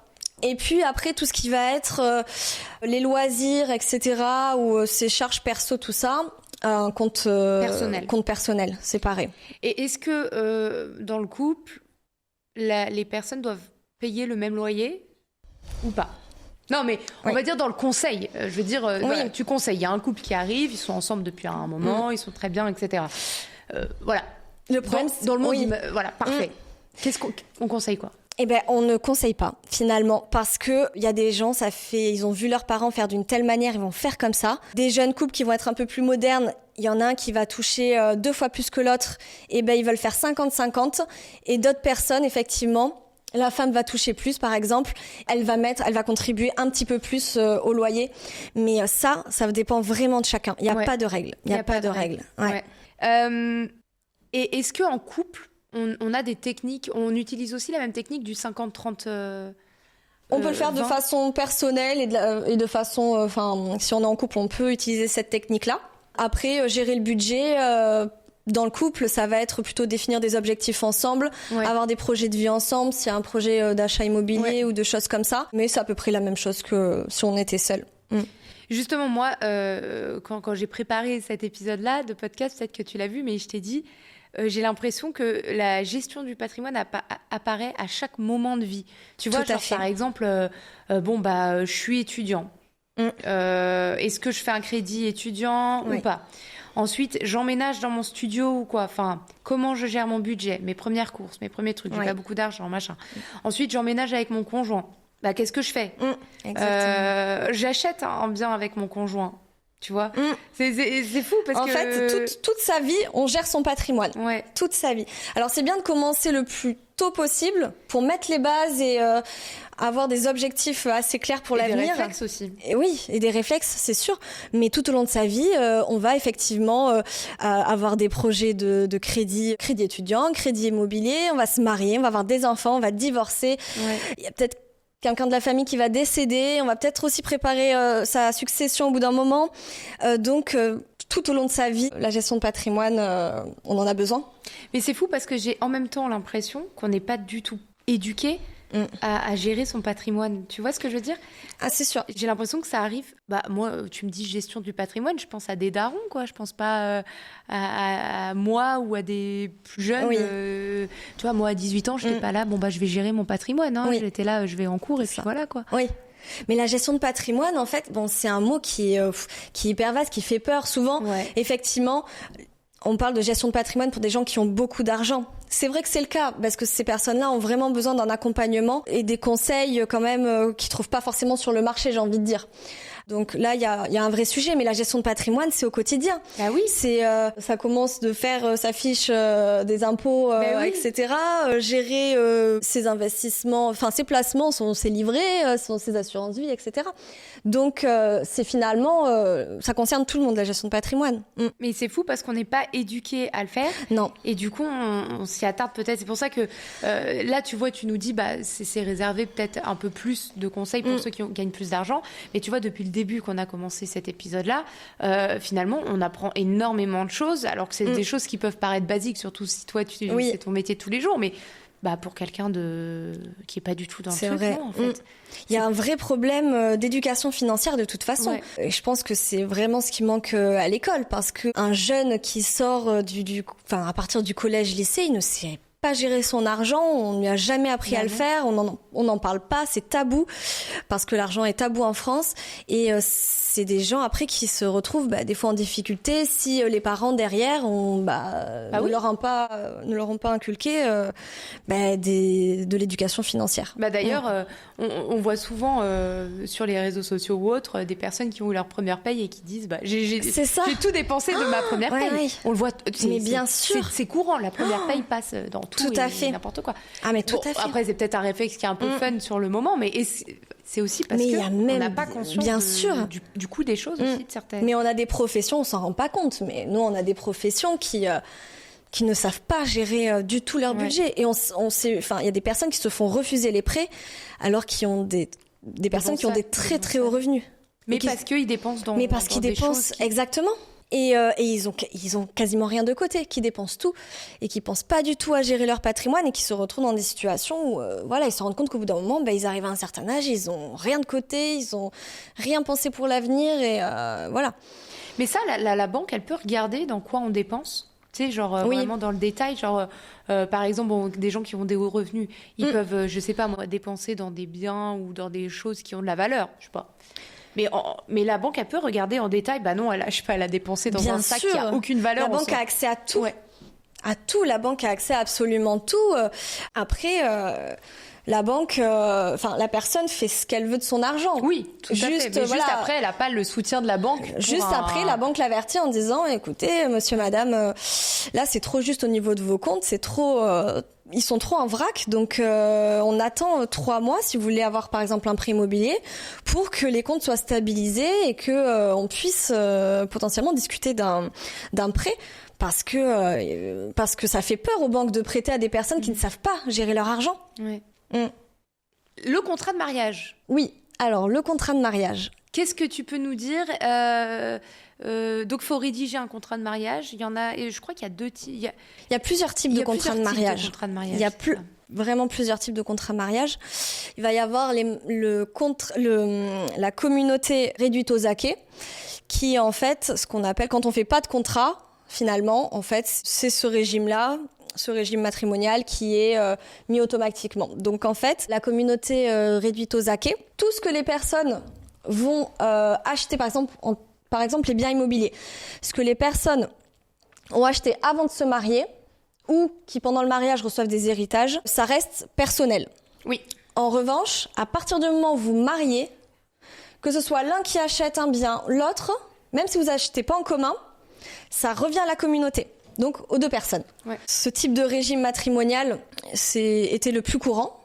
[SPEAKER 1] Et puis après, tout ce qui va être les loisirs, etc., ou ces charges perso, tout ça, un compte personnel, séparé.
[SPEAKER 2] Et est-ce que dans le couple, les personnes doivent payer le même loyer ou pas? Non, mais on va dire dans le conseil. Je veux dire, voilà, tu conseilles. Il y a un couple qui arrive, ils sont ensemble depuis un moment, ils sont très bien, etc. Voilà.
[SPEAKER 1] Le problème,
[SPEAKER 2] dans le monde, voilà, parfait. Qu'est-ce qu'on conseille, quoi?
[SPEAKER 1] Eh ben, on ne conseille pas, finalement, parce que il y a des gens, ils ont vu leurs parents faire d'une telle manière, ils vont faire comme ça. Des jeunes couples qui vont être un peu plus modernes, il y en a un qui va toucher 2 fois plus que l'autre, et ben, ils veulent faire 50-50. Et d'autres personnes, effectivement, la femme va toucher plus, par exemple, elle va contribuer un petit peu plus au loyer. Mais ça dépend vraiment de chacun. Il n'y a pas de règles. Il n'y a pas de règles. Ouais.
[SPEAKER 2] Et est-ce qu'en couple, on a des techniques, on utilise aussi la même technique du 50-30
[SPEAKER 1] on peut le faire 20. De façon personnelle et de façon... si on est en couple, on peut utiliser cette technique-là. Après, gérer le budget... dans le couple, ça va être plutôt définir des objectifs ensemble, avoir des projets de vie ensemble, s'il y a un projet d'achat immobilier ou de choses comme ça. Mais c'est à peu près la même chose que si on était seul.
[SPEAKER 2] Justement, moi, quand j'ai préparé cet épisode-là de podcast, peut-être que tu l'as vu, mais je t'ai dit... j'ai l'impression que la gestion du patrimoine apparaît à chaque moment de vie. Tu vois, par exemple, je suis étudiant. Est-ce que je fais un crédit étudiant ou pas? Ensuite, j'emménage dans mon studio ou quoi? Enfin, comment je gère mon budget, mes premières courses, mes premiers trucs. J'ai pas beaucoup d'argent, machin. Ensuite, j'emménage avec mon conjoint. Qu'est-ce que je fais? J'achète un bien avec mon conjoint. Tu vois, c'est fou parce
[SPEAKER 1] en fait, toute sa vie, on gère son patrimoine. Toute sa vie. Alors, c'est bien de commencer le plus tôt tôt possible pour mettre les bases et avoir des objectifs assez clairs pour l'avenir.
[SPEAKER 2] Et des réflexes aussi.
[SPEAKER 1] Et oui, et des réflexes, c'est sûr. Mais tout au long de sa vie, on va effectivement avoir des projets de crédit étudiant, crédit immobilier, on va se marier, on va avoir des enfants, on va divorcer. Ouais. Il y a peut-être quelqu'un de la famille qui va décéder, on va peut-être aussi préparer sa succession au bout d'un moment. Donc, tout au long de sa vie, la gestion de patrimoine, on en a besoin.
[SPEAKER 2] Mais c'est fou parce que j'ai en même temps l'impression qu'on n'est pas du tout éduqué à gérer son patrimoine. Tu vois ce que je veux dire ?
[SPEAKER 1] Ah, c'est sûr.
[SPEAKER 2] J'ai l'impression que ça arrive... moi, tu me dis gestion du patrimoine, je pense à des darons, quoi. Je pense pas à moi ou à des plus jeunes. Oui. Tu vois, moi, à 18 ans, je n'étais pas là. Je vais gérer mon patrimoine. Hein. Oui. J'étais là, je vais en cours et puis voilà, quoi.
[SPEAKER 1] Oui. Mais la gestion de patrimoine, en fait, c'est un mot qui est hyper vaste, qui fait peur souvent. Ouais. Effectivement, on parle de gestion de patrimoine pour des gens qui ont beaucoup d'argent. C'est vrai que c'est le cas, parce que ces personnes-là ont vraiment besoin d'un accompagnement et des conseils quand même qu'ils trouvent pas forcément sur le marché, j'ai envie de dire. Donc là, il y a un vrai sujet, mais la gestion de patrimoine, c'est au quotidien.
[SPEAKER 2] Ah oui.
[SPEAKER 1] Ça commence de faire sa fiche des impôts, oui. etc. Gérer ses investissements, enfin ses placements, ses livrets, ses assurances vie, etc. Donc c'est finalement, ça concerne tout le monde, la gestion de patrimoine.
[SPEAKER 2] Mais c'est fou parce qu'on n'est pas éduqué à le faire.
[SPEAKER 1] Non.
[SPEAKER 2] Et du coup, on s'y attarde peut-être. C'est pour ça que là, tu vois, tu nous dis, c'est réservé peut-être un peu plus de conseils pour ceux qui gagnent plus d'argent. Mais tu vois, depuis le début qu'on a commencé cet épisode-là, finalement, on apprend énormément de choses, alors que c'est des choses qui peuvent paraître basiques, surtout si toi, c'est ton métier de tous les jours, mais pour quelqu'un qui est pas du tout dans le truc, non, en fait.
[SPEAKER 1] Il y a un vrai problème d'éducation financière de toute façon. Ouais. Et je pense que c'est vraiment ce qui manque à l'école, parce que un jeune qui sort à partir du collège-lycée, il ne sait pas gérer son argent, on ne lui a jamais appris à le faire, on n'en parle pas, c'est tabou, parce que l'argent est tabou en France, et c'est des gens après qui se retrouvent des fois en difficulté si les parents derrière ne leur ont pas inculqué de l'éducation financière.
[SPEAKER 2] D'ailleurs, on voit souvent sur les réseaux sociaux ou autres des personnes qui ont eu leur première paye et qui disent j'ai tout dépensé de ma première paye. Oui. On le voit.
[SPEAKER 1] Mais bien sûr,
[SPEAKER 2] c'est courant. La première paye passe dans tout
[SPEAKER 1] à fait,
[SPEAKER 2] n'importe quoi.
[SPEAKER 1] Ah mais tout à fait.
[SPEAKER 2] Après c'est peut-être un réflexe qui est un peu fun sur le moment, mais c'est aussi parce qu'on n'a pas conscience
[SPEAKER 1] bien sûr.
[SPEAKER 2] Du coût des choses aussi de certaines.
[SPEAKER 1] Mais on a des professions, on s'en rend pas compte, mais nous on a des professions qui ne savent pas gérer du tout leur budget. Et il y a des personnes qui se font refuser les prêts alors qu'ils ont des personnes qui ont des très très hauts revenus.
[SPEAKER 2] Mais parce qu'ils dépensent
[SPEAKER 1] qu'ils dépensent exactement. Et ils ont quasiment rien de côté, qui dépensent tout et qui pensent pas du tout à gérer leur patrimoine et qui se retrouvent dans des situations où ils se rendent compte qu'au bout d'un moment ils arrivent à un certain âge, ils ont rien de côté, ils ont rien pensé pour l'avenir et voilà.
[SPEAKER 2] Mais ça, la banque, elle peut regarder dans quoi on dépense. Tu sais, vraiment dans le détail, par exemple, des gens qui ont des hauts revenus, ils peuvent, je sais pas moi, dépenser dans des biens ou dans des choses qui ont de la valeur, je sais pas. Mais la banque, elle peut regarder en détail. Non, elle a dépensé dans un sac qui a aucune valeur.
[SPEAKER 1] La banque a accès à tout. Ouais. À tout. La banque a accès à absolument tout. Après, la banque, la personne fait ce qu'elle veut de son argent.
[SPEAKER 2] Oui, tout à fait. Mais juste après, elle n'a pas le soutien de la banque.
[SPEAKER 1] Après, la banque l'avertit en disant, écoutez, monsieur, madame, là, c'est trop juste au niveau de vos comptes, c'est trop... ils sont trop en vrac, donc on attend 3 mois si vous voulez avoir par exemple un prêt immobilier pour que les comptes soient stabilisés et que on puisse potentiellement discuter d'un prêt parce que ça fait peur aux banques de prêter à des personnes qui ne savent pas gérer leur argent.
[SPEAKER 2] Oui. Le contrat de mariage.
[SPEAKER 1] Oui, alors le contrat de mariage.
[SPEAKER 2] Qu'est-ce que tu peux nous dire donc, il faut rédiger un contrat de mariage. Il y en a, et je crois qu'il y a 2 types. Il
[SPEAKER 1] y a plusieurs types de contrats de mariage. Il y a vraiment plusieurs types de contrats de mariage. Il va y avoir la communauté réduite aux acquets, qui est en fait ce qu'on appelle, quand on fait pas de contrat, finalement, en fait, c'est ce régime-là, ce régime matrimonial qui est mis automatiquement. Donc, en fait, la communauté réduite aux acquets, tout ce que les personnes vont acheter, par exemple, les biens immobiliers. Ce que les personnes ont acheté avant de se marier ou qui, pendant le mariage, reçoivent des héritages, ça reste personnel.
[SPEAKER 2] Oui.
[SPEAKER 1] En revanche, à partir du moment où vous mariez, que ce soit l'un qui achète un bien, l'autre, même si vous achetez pas en commun, ça revient à la communauté. donc aux 2 personnes. Ouais. Ce type de régime matrimonial était le plus courant.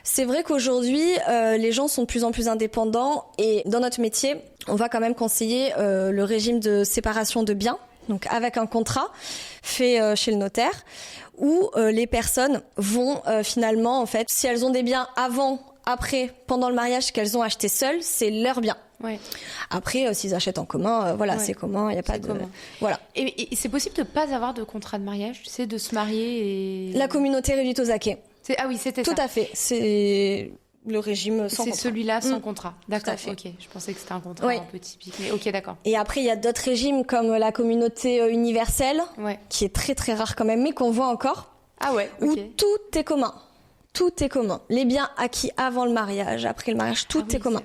[SPEAKER 1] C'est vrai qu'aujourd'hui, les gens sont de plus en plus indépendants et dans notre métier, on va quand même conseiller le régime de séparation de biens, donc avec un contrat fait chez le notaire, où les personnes vont finalement, en fait, si elles ont des biens avant, après, pendant le mariage qu'elles ont acheté seules, c'est leur bien. Ouais. Après, s'ils achètent en commun, c'est commun, il y a pas de commun. Voilà.
[SPEAKER 2] Et c'est possible de pas avoir de contrat de mariage, tu sais, de se marier et
[SPEAKER 1] la communauté réduite aux acquis.
[SPEAKER 2] Ah oui, c'était
[SPEAKER 1] tout
[SPEAKER 2] ça.
[SPEAKER 1] Tout à fait. C'est le régime sans contrat.
[SPEAKER 2] C'est celui-là sans contrat. D'accord. Ok. Je pensais que c'était un contrat un peu typique. Mais ok, d'accord.
[SPEAKER 1] Et après, il y a d'autres régimes comme la communauté universelle, qui est très très rare quand même, mais qu'on voit encore.
[SPEAKER 2] Ah ouais.
[SPEAKER 1] Où tout est commun. Tout est commun. Les biens acquis avant le mariage, après le mariage, tout est commun.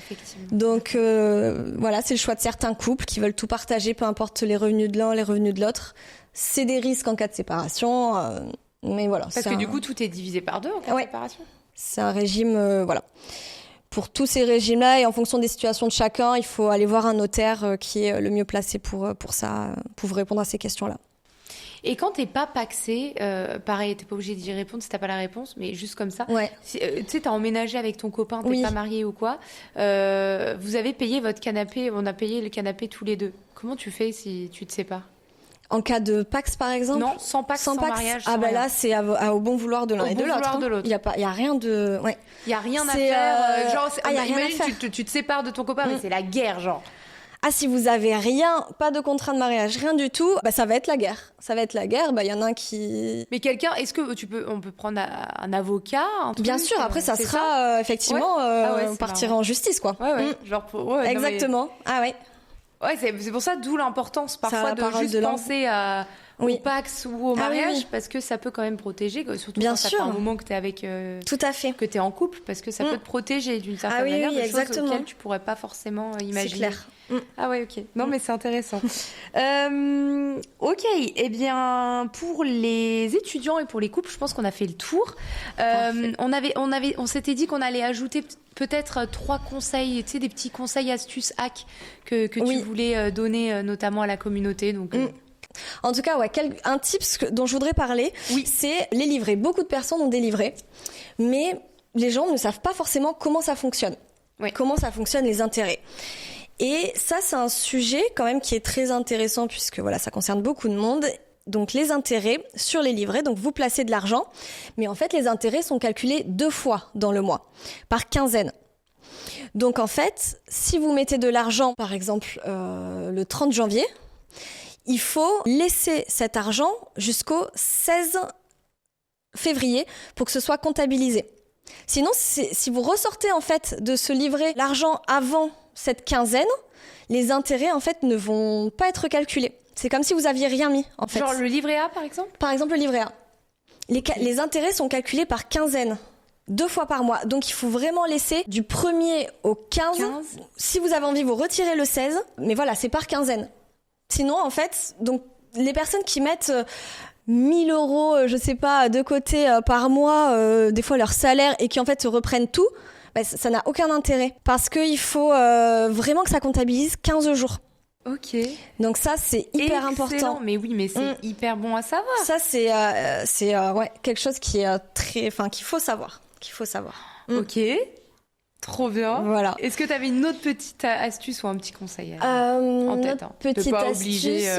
[SPEAKER 2] Effectivement.
[SPEAKER 1] Donc voilà, c'est le choix de certains couples qui veulent tout partager, peu importe les revenus de l'un, les revenus de l'autre. C'est des risques en cas de séparation. Mais voilà.
[SPEAKER 2] Parce que du coup, tout est divisé par 2 en cas de séparation.
[SPEAKER 1] C'est un régime, voilà. Pour tous ces régimes-là et en fonction des situations de chacun, il faut aller voir un notaire qui est le mieux placé pour ça, pour vous répondre à ces questions-là.
[SPEAKER 2] Et quand t'es pas pacsé, pareil, t'es pas obligé d'y répondre si t'as pas la réponse, mais juste comme ça.
[SPEAKER 1] Ouais.
[SPEAKER 2] Tu sais, t'as emménagé avec ton copain, t'es pas marié ou quoi. Vous avez payé votre canapé, on a payé le canapé tous les 2. Comment tu fais si tu te sépares ?
[SPEAKER 1] En cas de Pacs, par exemple ?
[SPEAKER 2] Non, sans Pacs, sans mariage.
[SPEAKER 1] Ah bah là, c'est au bon vouloir de l'un et de l'autre. Il y a rien de... Ouais.
[SPEAKER 2] Il y a rien à faire. Genre,
[SPEAKER 1] y a rien
[SPEAKER 2] imagine,
[SPEAKER 1] à faire.
[SPEAKER 2] tu te sépares de ton copain, mais c'est la guerre, genre.
[SPEAKER 1] Ah, si vous avez rien, pas de contrat de mariage, rien du tout, bah ça va être la guerre. Ça va être la guerre, bah il y en a un qui...
[SPEAKER 2] Mais quelqu'un, est-ce que on peut prendre un avocat, un truc ?
[SPEAKER 1] Bien sûr, après ça sera effectivement, on partira en justice, quoi.
[SPEAKER 2] Ouais. Genre
[SPEAKER 1] exactement.
[SPEAKER 2] Non, mais...
[SPEAKER 1] Ah ouais.
[SPEAKER 2] Ouais, c'est pour ça, d'où l'importance parfois de juste penser au Pacs ou au mariage, parce que ça peut quand même protéger, surtout quand ça fait un moment que t'es avec...
[SPEAKER 1] Tout à fait.
[SPEAKER 2] Que t'es en couple, parce que ça peut te protéger d'une certaine manière de choses auxquelles tu pourrais pas forcément imaginer.
[SPEAKER 1] C'est clair.
[SPEAKER 2] Ah ouais, ok. Non, mais c'est intéressant. Ok, eh bien, pour les étudiants et pour les couples, je pense qu'on a fait le tour. On s'était dit qu'on allait ajouter peut-être 3 conseils, tu sais, des petits conseils, astuces, hacks que tu voulais donner notamment à la communauté. Donc,
[SPEAKER 1] En tout cas, un tips dont je voudrais parler, c'est les livrets. Beaucoup de personnes ont des livrets, mais les gens ne savent pas forcément comment ça fonctionne. Comment ça fonctionne, les intérêts. Et ça, c'est un sujet quand même qui est très intéressant puisque voilà, ça concerne beaucoup de monde. Donc les intérêts sur les livrets, donc vous placez de l'argent, mais en fait les intérêts sont calculés 2 fois dans le mois, par quinzaine. Donc en fait, si vous mettez de l'argent, par exemple le 30 janvier, il faut laisser cet argent jusqu'au 16 février pour que ce soit comptabilisé. Sinon, si vous ressortez en fait de ce livret l'argent avant cette quinzaine, les intérêts en fait ne vont pas être calculés. C'est comme si vous aviez rien mis en fait.
[SPEAKER 2] Genre le livret A par exemple ?
[SPEAKER 1] Par exemple le livret A. Les intérêts sont calculés par quinzaine, 2 fois par mois. Donc il faut vraiment laisser du 1er au 15. Si vous avez envie, vous retirez le 16. Mais voilà, c'est par quinzaine. Sinon en fait, donc les personnes qui mettent 1000 €, je sais pas, de côté par mois, des fois leur salaire, et qui en fait reprennent tout, bah, ça n'a aucun intérêt. Parce qu'il faut vraiment que ça comptabilise 15 jours.
[SPEAKER 2] Ok.
[SPEAKER 1] Donc ça, c'est hyper important.
[SPEAKER 2] Mais oui, mais c'est hyper bon à savoir.
[SPEAKER 1] Ça, c'est quelque chose qui est qu'il faut savoir.
[SPEAKER 2] Ok. Trop bien.
[SPEAKER 1] Voilà.
[SPEAKER 2] Est-ce que tu avais une autre petite astuce ou un petit conseil en tête,
[SPEAKER 1] petite
[SPEAKER 2] pas
[SPEAKER 1] astuce.
[SPEAKER 2] Obligé,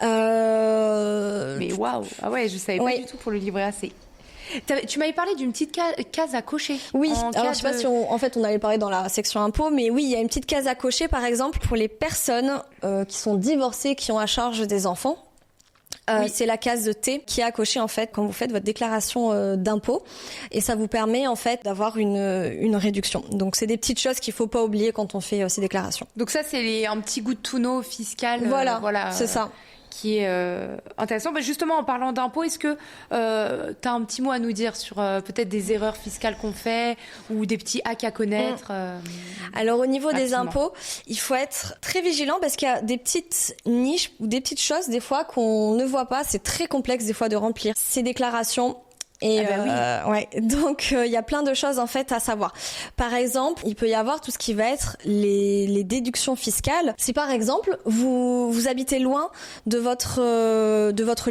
[SPEAKER 2] Mais waouh. Ah ouais, je savais pas du tout pour le livret A. Tu m'avais parlé d'une petite case à cocher.
[SPEAKER 1] Oui, alors je sais pas si on allait parler dans la section impôts, mais oui, il y a une petite case à cocher, par exemple, pour les personnes qui sont divorcées, qui ont à charge des enfants. C'est la case de T qui est à cocher en fait quand vous faites votre déclaration d'impôt, et ça vous permet en fait d'avoir une réduction. Donc c'est des petites choses qu'il faut pas oublier quand on fait ces déclarations.
[SPEAKER 2] Donc ça c'est un petit good to know fiscal.
[SPEAKER 1] Voilà, c'est ça.
[SPEAKER 2] Qui est intéressant. Bah justement, en parlant d'impôts, est-ce que tu as un petit mot à nous dire sur peut-être des erreurs fiscales qu'on fait ou des petits hacks à connaître
[SPEAKER 1] Alors au niveau des impôts, il faut être très vigilant parce qu'il y a des petites niches ou des petites choses des fois qu'on ne voit pas. C'est très complexe des fois de remplir ces déclarations. Et
[SPEAKER 2] oui.
[SPEAKER 1] ouais, donc il y a plein de choses en fait à savoir. Par exemple, il peut y avoir tout ce qui va être les déductions fiscales. Si par exemple vous habitez loin de votre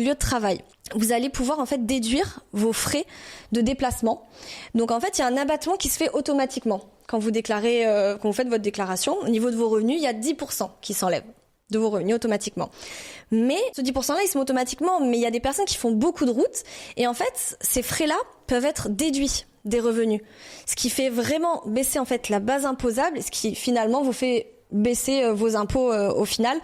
[SPEAKER 1] lieu de travail, vous allez pouvoir en fait déduire vos frais de déplacement. Donc en fait, il y a un abattement qui se fait automatiquement quand vous déclarez, quand vous faites votre déclaration. Au niveau de vos revenus, il y a 10% qui s'enlèvent de vos revenus automatiquement. Mais ce 10%-là, ils se met automatiquement. Mais il y a des personnes qui font beaucoup de routes et en fait, ces frais-là peuvent être déduits des revenus, ce qui fait vraiment baisser en fait la base imposable, ce qui finalement vous fait baisser vos impôts au final.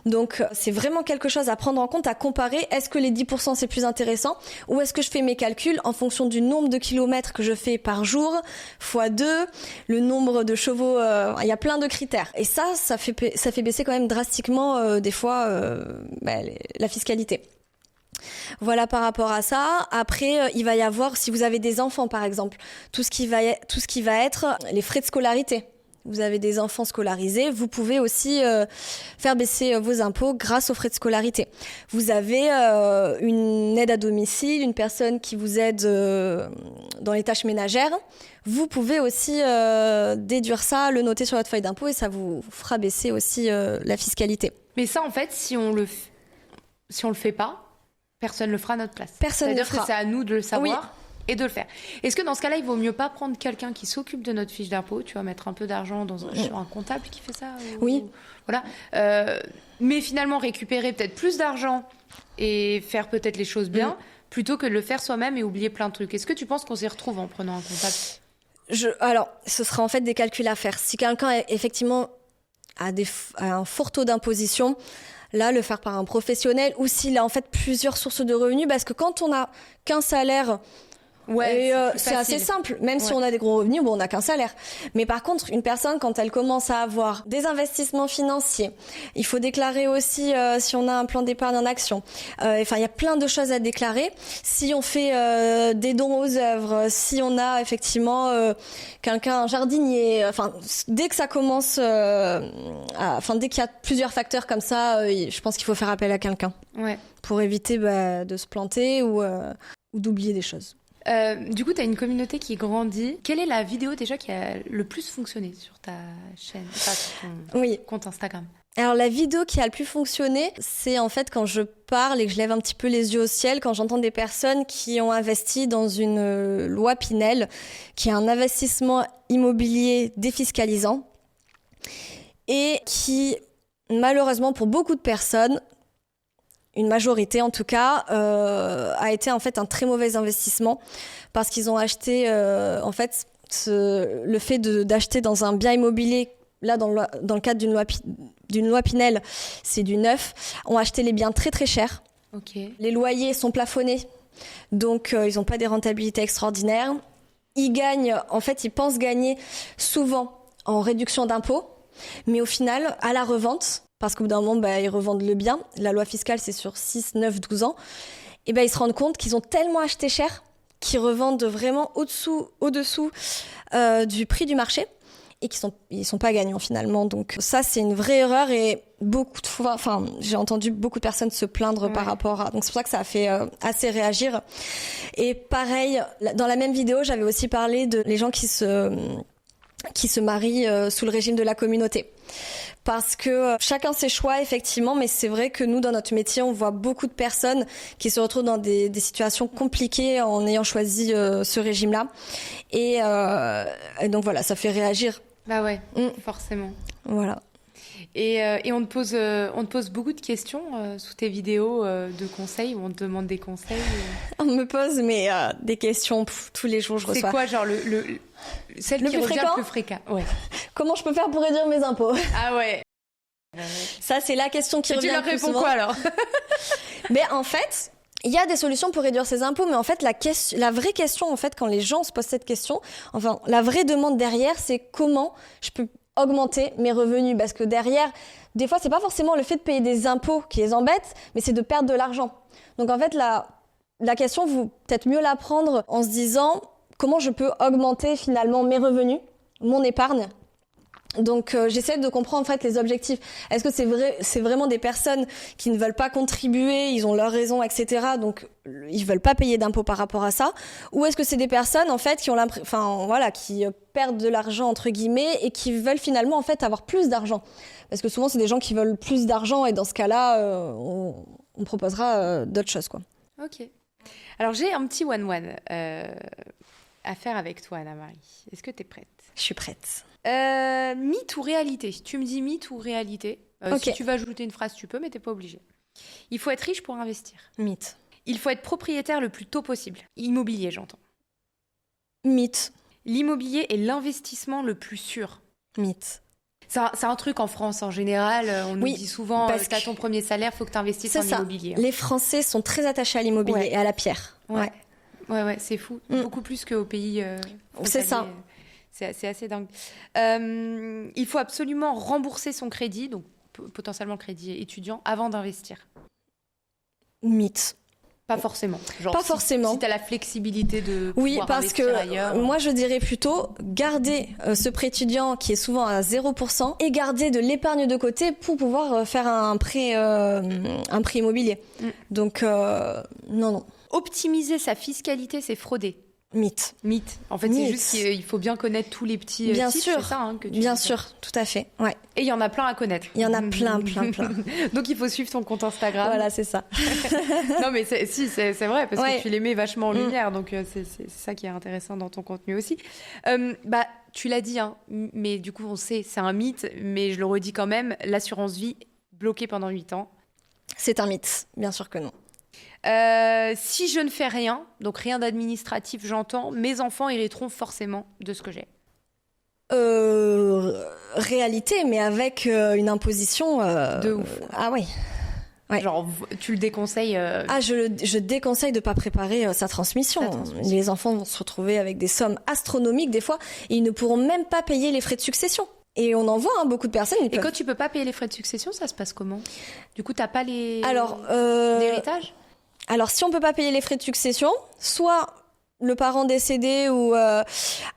[SPEAKER 1] Donc c'est vraiment quelque chose à prendre en compte, à comparer. Est-ce que les 10% c'est plus intéressant ou est-ce que je fais mes calculs en fonction du nombre de kilomètres que je fais par jour fois 2, le nombre de chevaux, il y a plein de critères. Et ça fait baisser quand même drastiquement des fois la fiscalité. Voilà par rapport à ça. Après, il va y avoir, si vous avez des enfants par exemple, tout ce qui va être les frais de scolarité. Vous avez des enfants scolarisés, vous pouvez aussi faire baisser vos impôts grâce aux frais de scolarité. Vous avez une aide à domicile, une personne qui vous aide dans les tâches ménagères. Vous pouvez aussi déduire ça, le noter sur votre feuille d'impôt et ça vous fera baisser aussi la fiscalité.
[SPEAKER 2] Mais ça, en fait, si on le fait pas, personne ne le fera à notre place.
[SPEAKER 1] Personne ne le fera.
[SPEAKER 2] C'est-à-dire que c'est à nous de le savoir.
[SPEAKER 1] Oui.
[SPEAKER 2] Et de le faire. Est-ce que dans ce cas-là, il vaut mieux pas prendre quelqu'un qui s'occupe de notre fiche d'impôt, tu vas mettre un peu d'argent sur un comptable qui fait ça
[SPEAKER 1] Oui.
[SPEAKER 2] Voilà. Mais finalement, récupérer peut-être plus d'argent et faire peut-être les choses bien, plutôt que de le faire soi-même et oublier plein de trucs. Est-ce que tu penses qu'on s'y retrouve en prenant un comptable ?
[SPEAKER 1] Alors, ce sera en fait des calculs à faire. Si quelqu'un, effectivement, a un fort taux d'imposition, là, le faire par un professionnel, ou s'il a en fait plusieurs sources de revenus, parce que quand on n'a qu'un salaire...
[SPEAKER 2] Ouais,
[SPEAKER 1] c'est assez simple. Même si on a des gros revenus, on n'a qu'un salaire. Mais par contre, une personne, quand elle commence à avoir des investissements financiers, il faut déclarer aussi si on a un plan d'épargne en action. Enfin, il y a plein de choses à déclarer. Si on fait des dons aux œuvres, si on a effectivement un jardinier, enfin, dès que ça commence, dès qu'il y a plusieurs facteurs comme ça, je pense qu'il faut faire appel à quelqu'un pour éviter de se planter ou d'oublier des choses.
[SPEAKER 2] Du coup, tu as une communauté qui grandit. Quelle est la vidéo déjà qui a le plus fonctionné sur ta chaîne, sur ton compte Instagram ?
[SPEAKER 1] Alors la vidéo qui a le plus fonctionné, c'est en fait quand je parle et que je lève un petit peu les yeux au ciel, quand j'entends des personnes qui ont investi dans une loi Pinel, qui est un investissement immobilier défiscalisant et qui, malheureusement pour beaucoup de personnes, une majorité en tout cas, a été en fait un très mauvais investissement parce qu'ils ont acheté en fait le fait d'acheter dans un bien immobilier, là dans le cadre d'une loi Pinel, c'est du neuf, ont acheté les biens très très chers.
[SPEAKER 2] Okay.
[SPEAKER 1] Les loyers sont plafonnés, donc ils n'ont pas des rentabilités extraordinaires. Ils pensent gagner souvent en réduction d'impôts, mais au final, à la revente, parce qu'au bout d'un moment, ils revendent le bien. La loi fiscale, c'est sur 6, 9, 12 ans. Et ils se rendent compte qu'ils ont tellement acheté cher qu'ils revendent vraiment au-dessous du prix du marché et ils sont pas gagnants finalement. Donc ça, c'est une vraie erreur et beaucoup de fois, j'ai entendu beaucoup de personnes se plaindre par rapport à... Donc c'est pour ça que ça a fait assez réagir. Et pareil, dans la même vidéo, j'avais aussi parlé de les gens qui se marient sous le régime de la communauté. Parce que chacun ses choix, effectivement, mais c'est vrai que nous, dans notre métier, on voit beaucoup de personnes qui se retrouvent dans des situations compliquées en ayant choisi ce régime-là. Et donc voilà, ça fait réagir.
[SPEAKER 2] Bah ouais, forcément.
[SPEAKER 1] Voilà.
[SPEAKER 2] Et on te pose beaucoup de questions sous tes vidéos de conseils, où on te demande des conseils.
[SPEAKER 1] On me pose des questions tous les jours, je reçois.
[SPEAKER 2] C'est quoi, genre celle qui revient le plus fréquent? Ouais.
[SPEAKER 1] Comment je peux faire pour réduire mes impôts?
[SPEAKER 2] Ah ouais.
[SPEAKER 1] Ça, c'est la question qui revient le plus souvent.
[SPEAKER 2] Tu leur réponds quoi alors?
[SPEAKER 1] Mais en fait, il y a des solutions pour réduire ses impôts, mais en fait, la vraie question, en fait, quand les gens se posent cette question, enfin, la vraie demande derrière, c'est comment je peux augmenter mes revenus, parce que derrière, des fois, c'est pas forcément le fait de payer des impôts qui les embête, mais c'est de perdre de l'argent. Donc en fait, la question, vous peut-être mieux la prendre en se disant comment je peux augmenter finalement mes revenus, mon épargne, Donc j'essaie de comprendre en fait les objectifs. Est-ce que c'est vraiment des personnes qui ne veulent pas contribuer, ils ont leurs raisons, etc. Donc ils veulent pas payer d'impôts par rapport à ça, ou est-ce que c'est des personnes en fait qui ont qui perdent de l'argent entre guillemets et qui veulent finalement en fait avoir plus d'argent. Parce que souvent c'est des gens qui veulent plus d'argent et dans ce cas-là on proposera d'autres choses quoi.
[SPEAKER 2] Ok. Alors j'ai un petit one-one à faire avec toi Anna-Marie. Est-ce que tu es prête?
[SPEAKER 1] Je suis prête.
[SPEAKER 2] Mythe ou réalité? Tu me dis mythe ou réalité.
[SPEAKER 1] Okay.
[SPEAKER 2] Si tu veux ajouter une phrase, tu peux, mais t'es pas obligé. Il faut être riche pour investir.
[SPEAKER 1] Mythe.
[SPEAKER 2] Il faut être propriétaire le plus tôt possible. Immobilier, j'entends.
[SPEAKER 1] Mythe.
[SPEAKER 2] L'immobilier est l'investissement le plus sûr.
[SPEAKER 1] Mythe.
[SPEAKER 2] C'est un truc en France en général. On nous dit souvent, t'as ton premier salaire, faut que tu investisses en immobilier.
[SPEAKER 1] Les Français sont très attachés à l'immobilier et à la pierre.
[SPEAKER 2] Ouais, c'est fou. Beaucoup plus qu'aux pays
[SPEAKER 1] c'est ça.
[SPEAKER 2] C'est assez dingue. Il faut absolument rembourser son crédit, donc potentiellement le crédit étudiant, avant d'investir.
[SPEAKER 1] Mythe.
[SPEAKER 2] Pas forcément.
[SPEAKER 1] Pas forcément.
[SPEAKER 2] Si tu as la flexibilité de pouvoir investir ailleurs.
[SPEAKER 1] Moi, je dirais plutôt garder ce prêt étudiant qui est souvent à 0% et garder de l'épargne de côté pour pouvoir faire un prêt immobilier. Donc, non.
[SPEAKER 2] Optimiser sa fiscalité, c'est frauder.
[SPEAKER 1] Mythe.
[SPEAKER 2] En fait, c'est juste qu'il faut bien connaître tous les petits
[SPEAKER 1] bien
[SPEAKER 2] tips,
[SPEAKER 1] sûr.
[SPEAKER 2] C'est ça que tu
[SPEAKER 1] bien
[SPEAKER 2] dis.
[SPEAKER 1] Sûr, tout à fait. Ouais.
[SPEAKER 2] Et il y en a plein à connaître.
[SPEAKER 1] Il y en a plein.
[SPEAKER 2] Donc il faut suivre ton compte Instagram.
[SPEAKER 1] Voilà, c'est ça.
[SPEAKER 2] Non, mais c'est vrai parce que tu les mets vachement en lumière, donc c'est ça qui est intéressant dans ton contenu aussi. Tu l'as dit, mais du coup on sait, c'est un mythe, mais je le redis quand même, l'assurance vie bloquée pendant 8 ans.
[SPEAKER 1] C'est un mythe, bien sûr que non.
[SPEAKER 2] Si je ne fais rien, donc rien d'administratif, j'entends, mes enfants hériteront forcément de ce que j'ai.
[SPEAKER 1] Réalité, mais avec une imposition
[SPEAKER 2] de ouf.
[SPEAKER 1] Ah oui. Ouais.
[SPEAKER 2] Genre, tu le déconseilles
[SPEAKER 1] je déconseille de pas préparer sa transmission. Les enfants vont se retrouver avec des sommes astronomiques des fois, et ils ne pourront même pas payer les frais de succession. Et on en voit beaucoup de personnes.
[SPEAKER 2] Et quand tu peux pas payer les frais de succession, ça se passe comment? Du coup, t'as pas les l'héritage?
[SPEAKER 1] Alors, si on peut pas payer les frais de succession, soit le parent décédé ou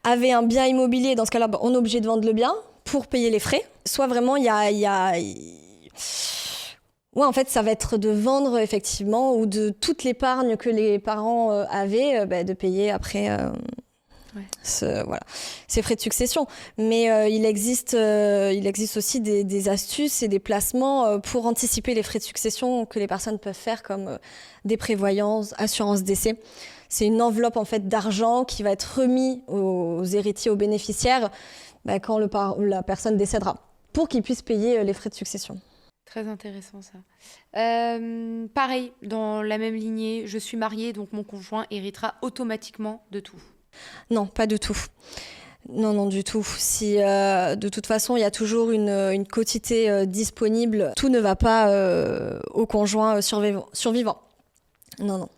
[SPEAKER 1] avait un bien immobilier, dans ce cas-là, on est obligé de vendre le bien pour payer les frais. Soit vraiment, Ouais, en fait, ça va être de vendre, effectivement, ou de toute l'épargne que les parents avaient, de payer après ces frais de succession. Mais il existe aussi des astuces et des placements pour anticiper les frais de succession que les personnes peuvent faire, comme des prévoyances, assurance décès. C'est une enveloppe en fait d'argent qui va être remis aux héritiers, aux bénéficiaires, quand la personne décédera, pour qu'ils puissent payer les frais de succession.
[SPEAKER 2] Très intéressant ça. Pareil, dans la même lignée, je suis mariée, donc mon conjoint héritera automatiquement de tout.
[SPEAKER 1] Non, pas du tout. Non, du tout. Si de toute façon, il y a toujours une quotité disponible, tout ne va pas au conjoint survivant. Non.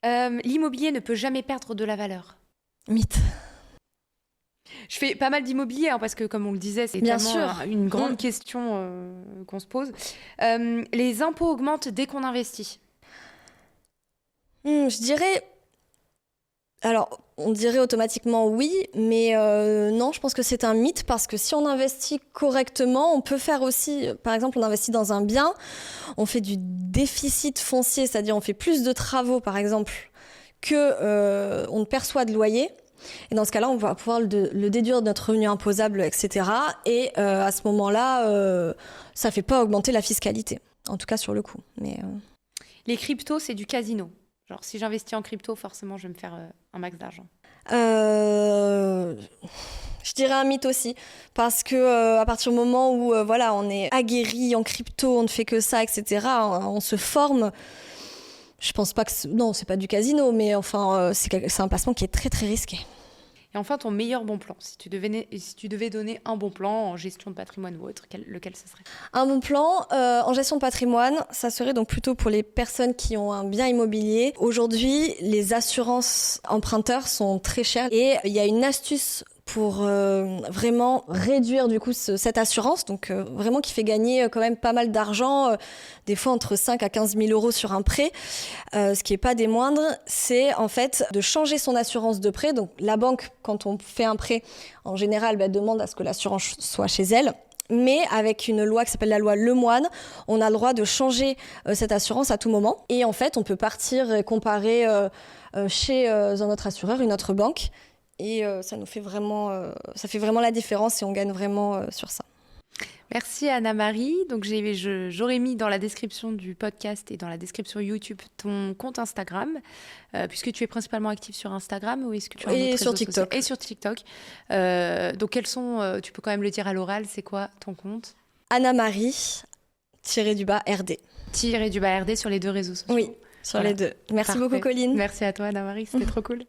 [SPEAKER 2] L'immobilier ne peut jamais perdre de la valeur.
[SPEAKER 1] Mythe.
[SPEAKER 2] Je fais pas mal d'immobilier parce que, comme on le disait, c'est tellement une grande question qu'on se pose. Les impôts augmentent dès qu'on investit.
[SPEAKER 1] Je dirais... Alors, on dirait automatiquement oui, mais non, je pense que c'est un mythe parce que si on investit correctement, on peut faire aussi, par exemple, on investit dans un bien, on fait du déficit foncier, c'est-à-dire on fait plus de travaux, par exemple, que on ne perçoit de loyer. Et dans ce cas-là, on va pouvoir le déduire de notre revenu imposable, etc. Et à ce moment-là, ça ne fait pas augmenter la fiscalité, en tout cas sur le coup. Mais,
[SPEAKER 2] Les cryptos, c'est du casino. Genre, si j'investis en crypto, forcément, je vais me faire un max d'argent.
[SPEAKER 1] Je dirais un mythe aussi, parce que à partir du moment où on est aguerri en crypto, on ne fait que ça, etc., on se forme. Je pense pas que... Non, c'est pas du casino, mais enfin, c'est un placement qui est très, très risqué.
[SPEAKER 2] Et enfin, ton meilleur bon plan, si tu devais donner un bon plan en gestion de patrimoine ou autre, lequel ce serait? Un
[SPEAKER 1] bon plan en gestion de patrimoine, ça serait donc plutôt pour les personnes qui ont un bien immobilier. Aujourd'hui, les assurances emprunteurs sont très chères et il y a une astuce pour vraiment réduire du coup cette assurance, donc vraiment qui fait gagner quand même pas mal d'argent, des fois entre 5 à 15 000 euros sur un prêt, ce qui n'est pas des moindres, c'est en fait de changer son assurance de prêt. Donc la banque, quand on fait un prêt, en général, demande à ce que l'assurance soit chez elle. Mais avec une loi qui s'appelle la loi Lemoine, on a le droit de changer cette assurance à tout moment. Et en fait, on peut partir et comparer chez un autre assureur, une autre banque. Et ça fait vraiment la différence et on gagne vraiment sur ça.
[SPEAKER 2] Merci Anna-Marie. Donc j'aurais mis dans la description du podcast et dans la description YouTube ton compte Instagram, puisque tu es principalement active sur Instagram, ou est-ce que tu as un autre réseau
[SPEAKER 1] sur TikTok.
[SPEAKER 2] social ? Et sur TikTok. Donc quels sont, tu peux quand même le dire à l'oral, c'est quoi ton compte ?
[SPEAKER 1] Anna-Marie _RD.
[SPEAKER 2] _RD sur les 2 réseaux sociaux.
[SPEAKER 1] Oui, sur les 2. Merci beaucoup Colline.
[SPEAKER 2] Merci à toi Anna-Marie, c'était trop cool.